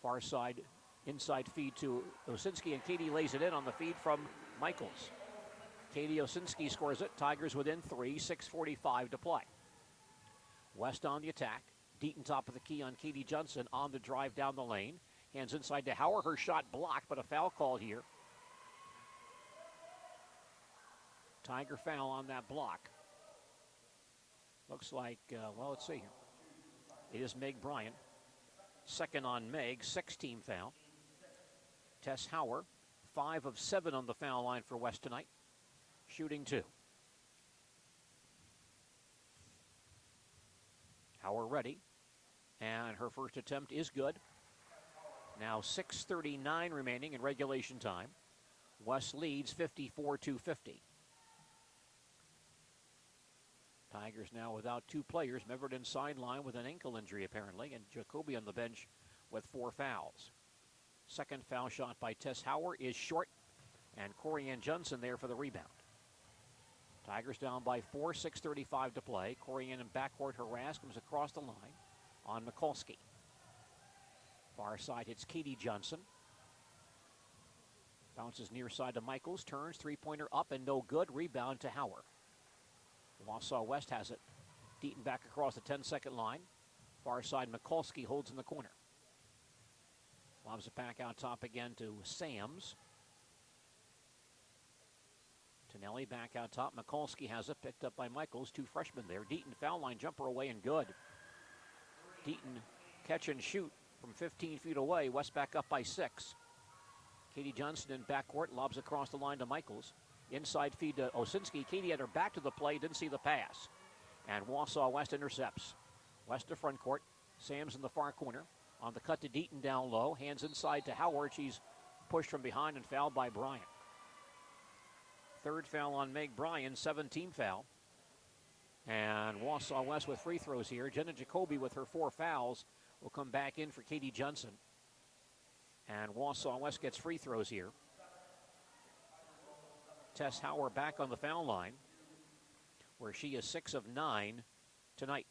Far side, inside feed to Osinski, and Katie lays it in on the feed from Michaels. Katie Osinski scores it. Tigers within 3, 6:45 to play. West on the attack. Deaton top of the key on Katie Johnson on the drive down the lane. Hands inside to Hauer. Her shot blocked, but a foul call here. Tiger foul on that block. Looks like, well, let's see here. It is Meg Bryan. Second on Meg, 6-team foul. Tess Hauer, 5 of 7 on the foul line for West tonight. Shooting 2. Hauer ready. And her first attempt is good. Now 6:39 remaining in regulation time. West leads 54-50. Tigers now without 2 players. Meverton sideline with an ankle injury apparently, and Jacoby on the bench with 4 fouls. Second foul shot by Tess Hauer is short, and Corianne Johnson there for the rebound. Tigers down by 4, 6:35 to play. Corianne in backcourt harass, comes across the line on Mikulski. Far side hits Katie Johnson. Bounces near side to Michaels, turns, 3-pointer up and no good. Rebound to Hauer. Wausau West has it. Deaton back across the 10-second line. Far side, Mikulski holds in the corner. Lobs it back out top again to Sams. Tonelli back out top. Mikulski has it, picked up by Michaels. 2 freshmen there. Deaton foul line jumper away and good. Deaton catch and shoot from 15 feet away. West back up by 6. Katie Johnson in backcourt, lobs across the line to Michaels. Inside feed to Osinski. Katie had her back to the play, didn't see the pass. And Wausau West intercepts. West to front court. Sams in the far corner. On the cut to Deaton down low. Hands inside to Howard. She's pushed from behind and fouled by Bryan. 3rd foul on Meg Bryan, 7-team foul. And Wausau West with free throws here. Jenna Jacoby with her 4 fouls will come back in for Katie Johnson. And Wausau West gets free throws here. Tess Hauer back on the foul line, where she is 6 of 9 tonight.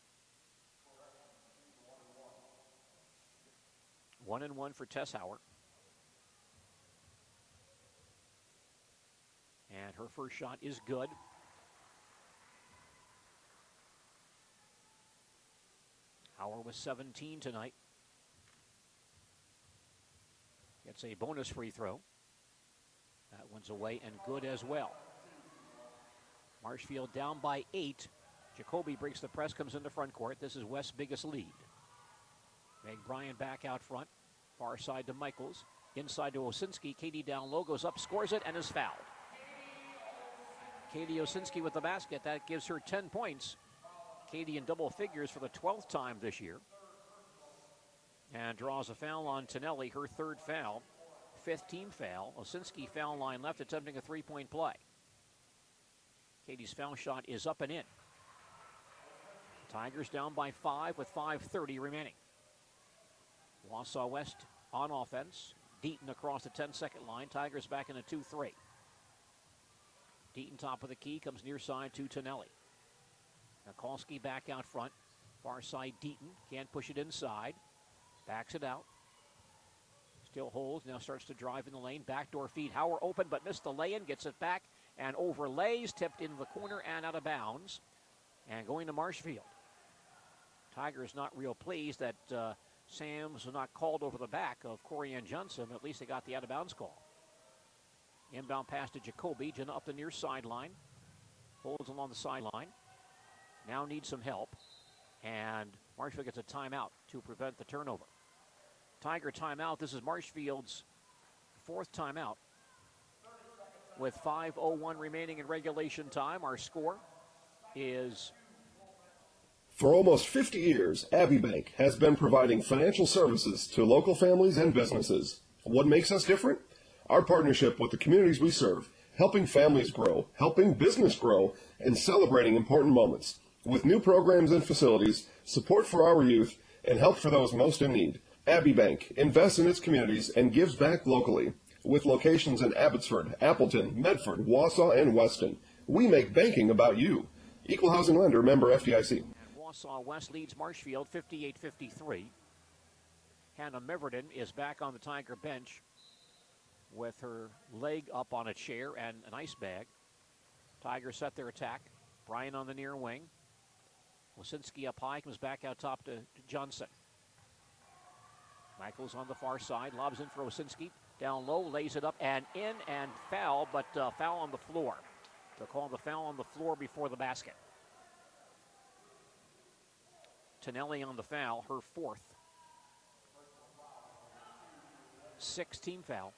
1-1 for Tess Hauer. And her first shot is good. Hauer with 17 tonight. Gets a bonus free throw. That one's away and good as well. Marshfield down by 8. Jacoby breaks the press, comes into front court. This is West's biggest lead. Meg Bryan back out front. Far side to Michaels. Inside to Osinski. Katie down low, goes up, scores it, and is fouled. Katie Osinski with the basket. That gives her 10 points. Katie in double figures for the 12th time this year. And draws a foul on Tonelli, her 3rd foul. 5th team foul. Osinski foul line left, attempting a 3-point play. Katie's foul shot is up and in. Tigers down by 5 with 5:30 remaining. Wausau West on offense. Deaton across the 10-second line. Tigers back in a 2-3. Deaton top of the key, comes near side to Tonelli. Mikulski back out front. Far side Deaton, can't push it inside. Backs it out. Still holds, now starts to drive in the lane. Backdoor feed, Hauer open but missed the lay-in. Gets it back and overlays, tipped into the corner and out of bounds. And going to Marshfield. Tigers not real pleased that Sams was not called over the back of Corianne Johnson. At least they got the out-of-bounds call. Inbound pass to Jacoby. Jenna up the near sideline. Holds along the sideline. Now needs some help. And Marshfield gets a timeout to prevent the turnover. Tiger timeout. This is Marshfield's fourth timeout. With 5:01 remaining in regulation time, our score is... For almost 50 years, Abbey Bank has been providing financial services to local families and businesses. What makes us different? Our partnership with the communities we serve, helping families grow, helping business grow, and celebrating important moments. With new programs and facilities, support for our youth, and help for those most in need. Abbey Bank invests in its communities and gives back locally. With locations in Abbotsford, Appleton, Medford, Wausau, and Weston, we make banking about you. Equal housing lender, member FDIC. And Wausau West leads Marshfield 58-53. Hannah Miverton is back on the Tiger bench with her leg up on a chair and an ice bag. Tigers set their attack. Bryan on the near wing. Wasinski up high, comes back out top to Johnson. Michaels on the far side, lobs in for Wasinski. Down low, lays it up and in and foul, but foul on the floor. They'll call the foul on the floor before the basket. Tonelli on the foul, her fourth. 16 foul.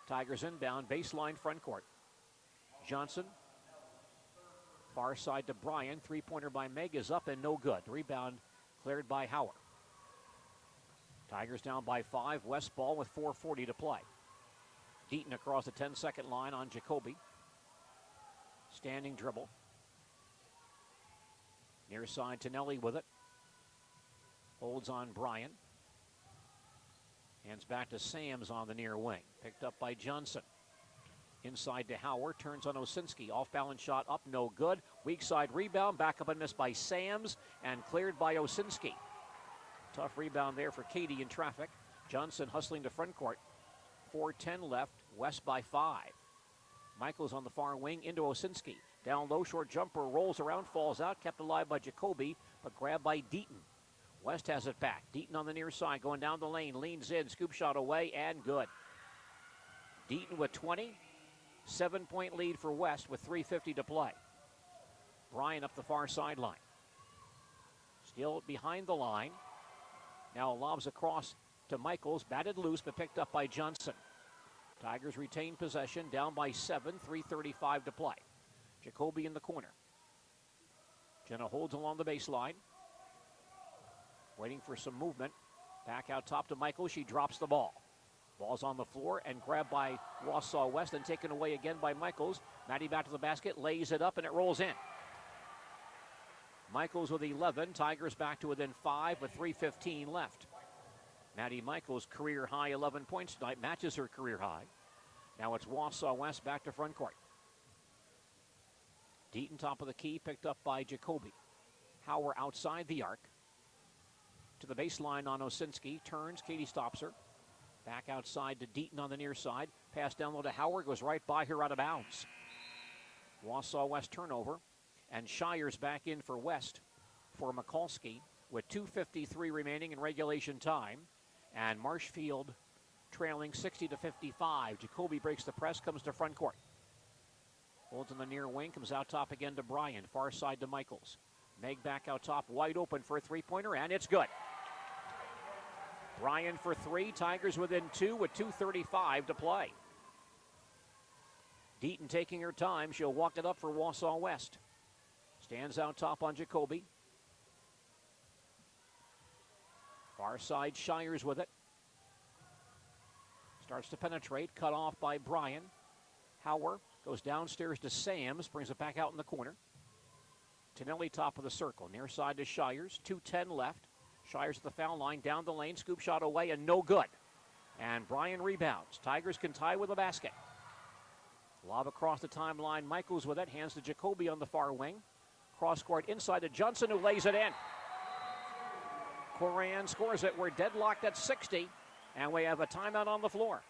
Tigers inbound, baseline front court. Johnson, far side to Bryan. Three-pointer by Meg is up and no good. Rebound cleared by Hauer. Tigers down by 5. West ball with 4:40 to play. Deaton across the 10-second line on Jacoby. Standing dribble. Near side, Tonelli with it. Holds on Bryan. Hands back to Sams on the near wing. Picked up by Johnson. Inside to Hauer. Turns on Osinski. Off-balance shot up, no good. Weak side rebound. Back up and missed by Sams. And cleared by Osinski. Tough rebound there for Katie in traffic. Johnson hustling to front court. 4:10 left. West by 5. Michaels on the far wing into Osinski. Down low, short jumper, rolls around, falls out. Kept alive by Jacoby, but grabbed by Deaton. West has it back. Deaton on the near side, going down the lane. Leans in, scoop shot away, and good. Deaton with 20. 7-point lead for West with 3:50 to play. Bryan up the far sideline. Still behind the line. Now lobs across to Michaels, batted loose but picked up by Johnson. Tigers retain possession, down by 7, 3:35 to play. Jacoby in the corner. Jenna holds along the baseline. Waiting for some movement. Back out top to Michaels, she drops the ball. Ball's on the floor and grabbed by Wausau West and taken away again by Michaels. Maddie back to the basket, lays it up and it rolls in. Michaels with 11. Tigers back to within 5 with 3:15 left. Maddie Michaels' career high 11 points tonight, matches her career high. Now it's Wausau West back to front court. Deaton top of the key, picked up by Jacoby. Hauer outside the arc. To the baseline on Osinski. Turns, Katie stops her. Back outside to Deaton on the near side. Pass down low to Hauer, goes right by her out of bounds. Wausau West turnover. And Shires back in for West for Mikulski with 2:53 remaining in regulation time. And Marshfield trailing 60-55. Jacoby breaks the press, comes to front court. Holds on the near wing, comes out top again to Bryan. Far side to Michaels. Meg back out top, wide open for a three-pointer, and it's good. Bryan for 3. Tigers within 2 with 2:35 to play. Deaton taking her time. She'll walk it up for Wausau West. Stands out top on Jacoby. Far side, Shires with it. Starts to penetrate, cut off by Bryan. Hauer goes downstairs to Sams, brings it back out in the corner. Tonelli top of the circle, near side to Shires. 2:10 left. Shires at the foul line, down the lane, scoop shot away, and no good. And Bryan rebounds. Tigers can tie with a basket. Lob across the timeline, Michaels with it, hands to Jacoby on the far wing. Cross court inside to Johnson, who lays it in. Coran scores it. We're deadlocked at 60, and we have a timeout on the floor.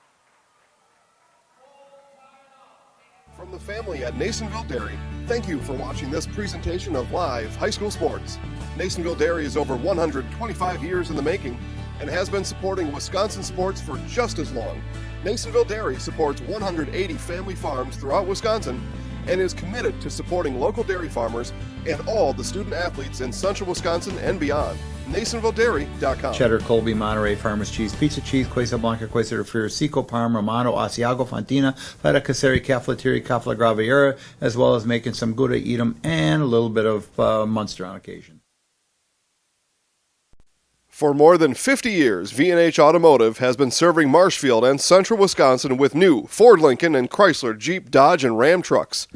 From the family at Nasonville Dairy, thank you for watching this presentation of live high school sports. Nasonville Dairy is over 125 years in the making and has been supporting Wisconsin sports for just as long. Nasonville Dairy supports 180 family farms throughout Wisconsin and is committed to supporting local dairy farmers and all the student athletes in central Wisconsin and beyond. NasonvilleDairy.com. Cheddar, Colby, Monterey, Farmers Cheese, Pizza Cheese, Quesa Blanca, Quesa de Friar, Seco, Parma, Romano, Asiago, Fontina, Feta Caseri, Cafflettieri, Cafla Graviera, as well as making some Gouda, Edam, and a little bit of Munster on occasion. For more than 50 years, V&H Automotive has been serving Marshfield and central Wisconsin with new Ford, Lincoln, and Chrysler, Jeep, Dodge, and Ram trucks.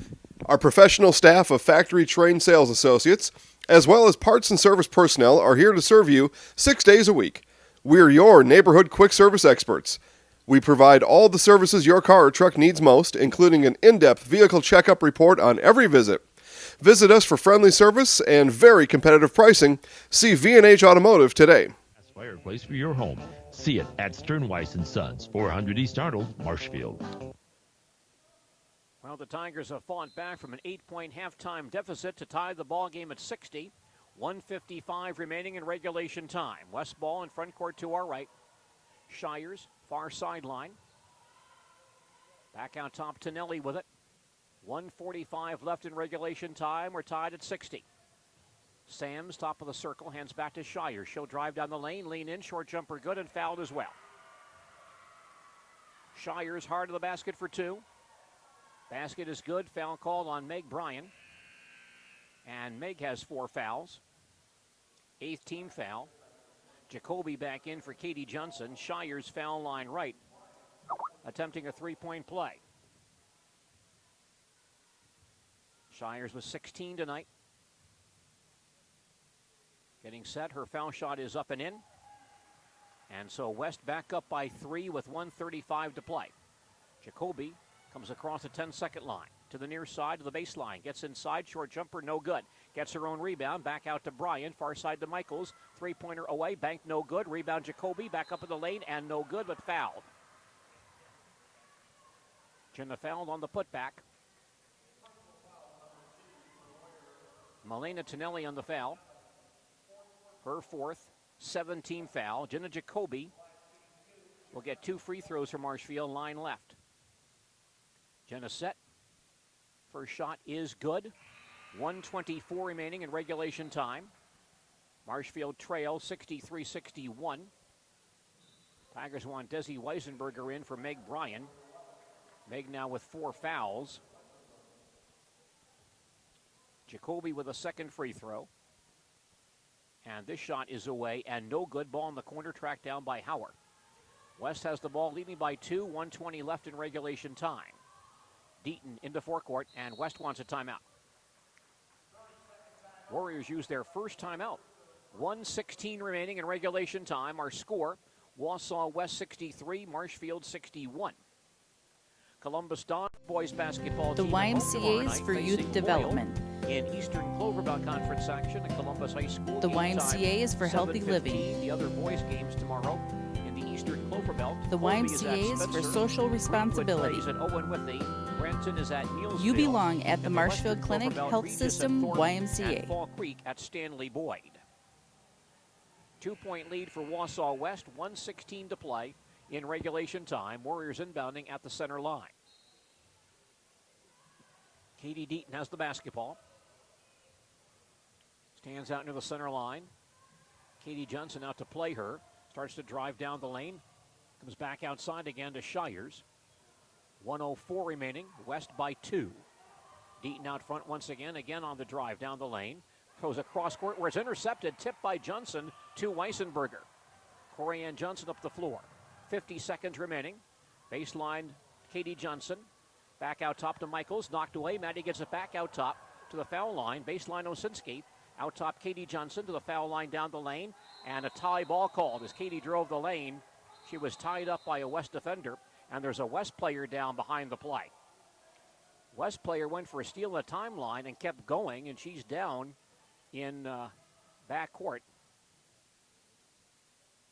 Our professional staff of factory-trained sales associates, as well as parts and service personnel, are here to serve you 6 days a week. We're your neighborhood quick service experts. We provide all the services your car or truck needs most, including an in-depth vehicle checkup report on every visit. Visit us for friendly service and very competitive pricing. See V&H Automotive today. Fireplace for your home. See it at Sternweiss & Sons, 400 East Arnold, Marshfield. Well, the Tigers have fought back from an 8-point halftime deficit to tie the ball game at 60. 1:55 remaining in regulation time. West ball in front court to our right. Shires, far sideline. Back out top, Tonelli with it. 1:45 left in regulation time. We're tied at 60. Sams, top of the circle, hands back to Shires. She'll drive down the lane, lean in, short jumper good, and fouled as well. Shires hard to the basket for two. Basket is good. Foul called on Meg Bryan. And Meg has 4 fouls. 8th team foul. Jacoby back in for Katie Johnson. Shires foul line right. Attempting a 3-point play. Shires was 16 tonight. Getting set. Her foul shot is up and in. And so West back up by 3 with 1:35 to play. Jacoby comes across the 10-second line to the near side of the baseline. Gets inside, short jumper, no good. Gets her own rebound, back out to Bryan, far side to Michaels. 3-pointer away, bank no good. Rebound Jacoby, back up in the lane, and no good, but fouled. Jenna fouled on the putback. Malena Tonelli on the foul. Her 4th, 7-team foul. Jenna Jacoby will get 2 free throws from Marshfield, line left. Jenna set. First shot is good. 1:24 remaining in regulation time. Marshfield trail 63-61. Tigers want Desi Weisenberger in for Meg Bryan. Meg now with 4 fouls. Jacoby with a second free throw. And this shot is away and no good. Ball in the corner, tracked down by Hauer. West has the ball, leading by 2, 1:20 left in regulation time. Deaton into forecourt, and West wants a timeout. Warriors use their first timeout. 1:16 remaining in regulation time. Our score, Wausau West 63, Marshfield 61. Columbus Dawn boys basketball The team YMCA's for Youth Development. In Eastern Clover Belt Conference action at Columbus High School. The YMCA is for healthy 7:15. living. The other boys games tomorrow in the Eastern Clover Belt. The YMCA is for social responsibility. At Owen Withy. Brenton is at Nielsville. You belong at the And Marshfield Western Clinic Clover Belt Health Regis at System Thornton YMCA. And Fall Creek at Stanley Boyd. 2-point lead for Wausau West. 1:16 to play in regulation time. Warriors inbounding at the center line. Katie Deaton has the basketball. Stands out near the center line. Katie Johnson out to play her. Starts to drive down the lane. Comes back outside again to Shires. 1:04 remaining. West by 2. Deaton out front once again. Again on the drive down the lane. Throws a cross court where it's intercepted. Tipped by Johnson to Weisenberger. Corianne Johnson up the floor. 50 seconds remaining. Baseline, Katie Johnson. Back out top to Michaels. Knocked away. Maddie gets it back out top to the foul line. Baseline Osinski. Out top, Katie Johnson to the foul line down the lane. And a tie ball called as Katie drove the lane. She was tied up by a West defender. And there's a West player down behind the play. West player went for a steal at the timeline and kept going. And she's down in back court.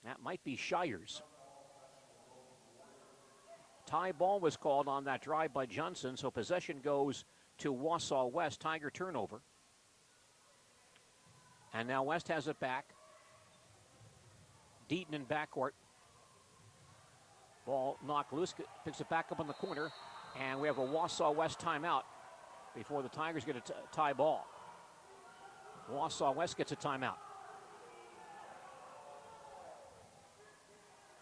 That might be Shires. Tie ball was called on that drive by Johnson. So possession goes to Wausau West. Tiger turnover. And now West has it back. Deaton in backcourt. Ball knocked loose, picks it back up in the corner. And we have a Wausau West timeout. before the Tigers get a tie ball. Wausau West gets a timeout.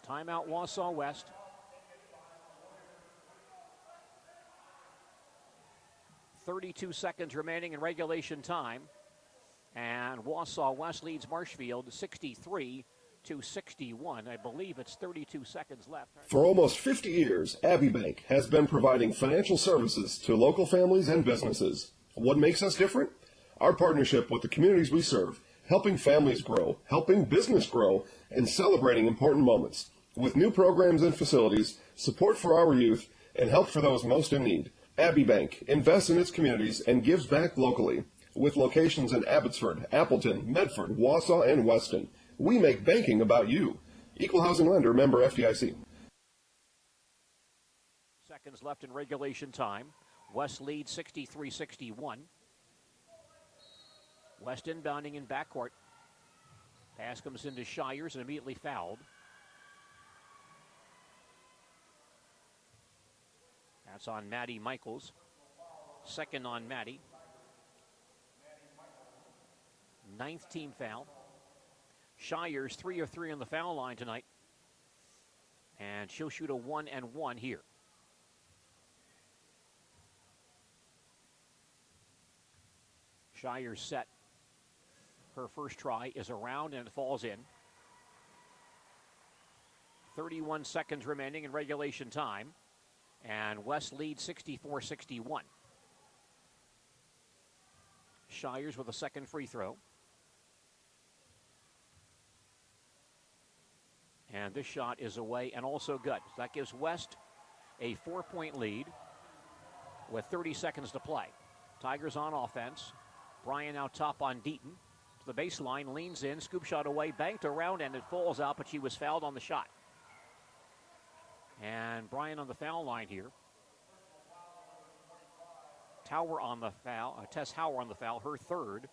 Timeout Wausau West. .32 seconds remaining in regulation time. And Wausau West leads Marshfield 63-61. I believe it's 32 seconds left. For almost 50 years, Abbey Bank has been providing financial services to local families and businesses. What makes us different? Our partnership with the communities we serve, helping families grow, helping business grow, and celebrating important moments. With new programs and facilities, support for our youth, and help for those most in need. Abbey Bank invests in its communities and gives back locally. With locations in Abbotsford, Appleton, Medford, Wausau, and Weston, we make banking about you. Equal housing lender, member FDIC. Seconds left in regulation time. West leads 63-61. West inbounding in backcourt. Pass comes into Shires and immediately fouled. That's on Maddie Michaels. Second on Maddie. 9th team foul. Shires 3 of 3 on the foul line tonight. And she'll shoot a 1-and-1 here. Shires set. Her first try is around and it falls in. 31 seconds remaining in regulation time. And West leads 64-61. Shires with a second free throw. And this shot is away and also good. So that gives West a 4-point lead with 30 seconds to play. Tigers on offense. Bryan now top on Deaton. To the baseline, leans in, scoop shot away, banked around, and it falls out, but she was fouled on the shot. And Bryan on the foul line here. Tower on the foul, Tess Hauer on the foul, her third.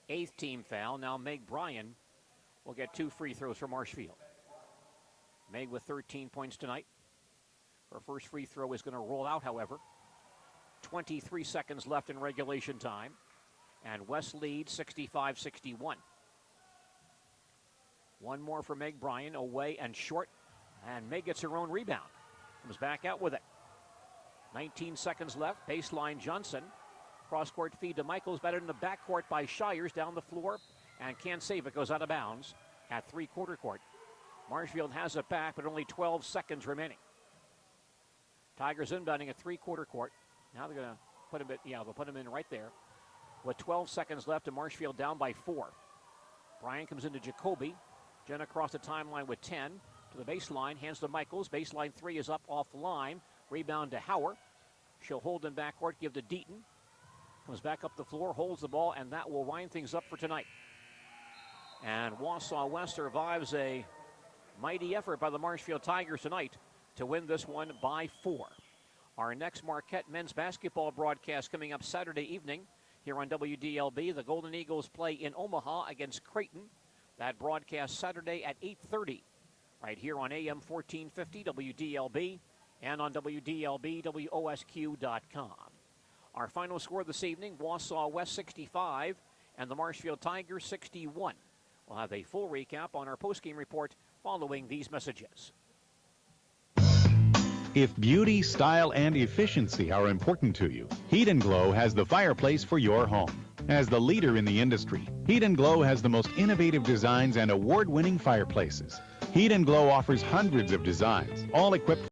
8th team foul. Now Meg Bryan will get 2 free throws from Marshfield. Meg with 13 points tonight. Her first free throw is going to roll out, however. 23 seconds left in regulation time. And West leads 65-61. One more for Meg Bryan, away and short. And Meg gets her own rebound. Comes back out with it. 19 seconds left. Baseline Johnson. Cross-court feed to Michaels. Batted in the backcourt by Shires down the floor. And can't save it. Goes out of bounds at three-quarter court. Marshfield has it back, but only 12 seconds remaining. Tigers inbounding at three-quarter court. Now they're going to put him in, they'll put him in right there. With 12 seconds left and Marshfield down by 4. Bryan comes into Jacoby. Jen across the timeline with 10. To the baseline, hands to Michaels. Baseline 3 is up off the line. Rebound to Hauer. She'll hold in backcourt, give to Deaton. Comes back up the floor, holds the ball, and that will wind things up for tonight. And Wausau West survives a mighty effort by the Marshfield Tigers tonight to win this one by 4. Our next Marquette men's basketball broadcast coming up Saturday evening here on WDLB. The Golden Eagles play in Omaha against Creighton. That broadcast Saturday at 8:30 right here on AM 1450 WDLB and on WDLB-WOSQ.com. Our final score this evening, Wausau West 65 and the Marshfield Tigers 61. We'll have a full recap on our postgame report following these messages. If beauty, style, and efficiency are important to you, Heat & Glow has the fireplace for your home. As the leader in the industry, Heat & Glow has the most innovative designs and award-winning fireplaces. Heat & Glow offers hundreds of designs, all equipped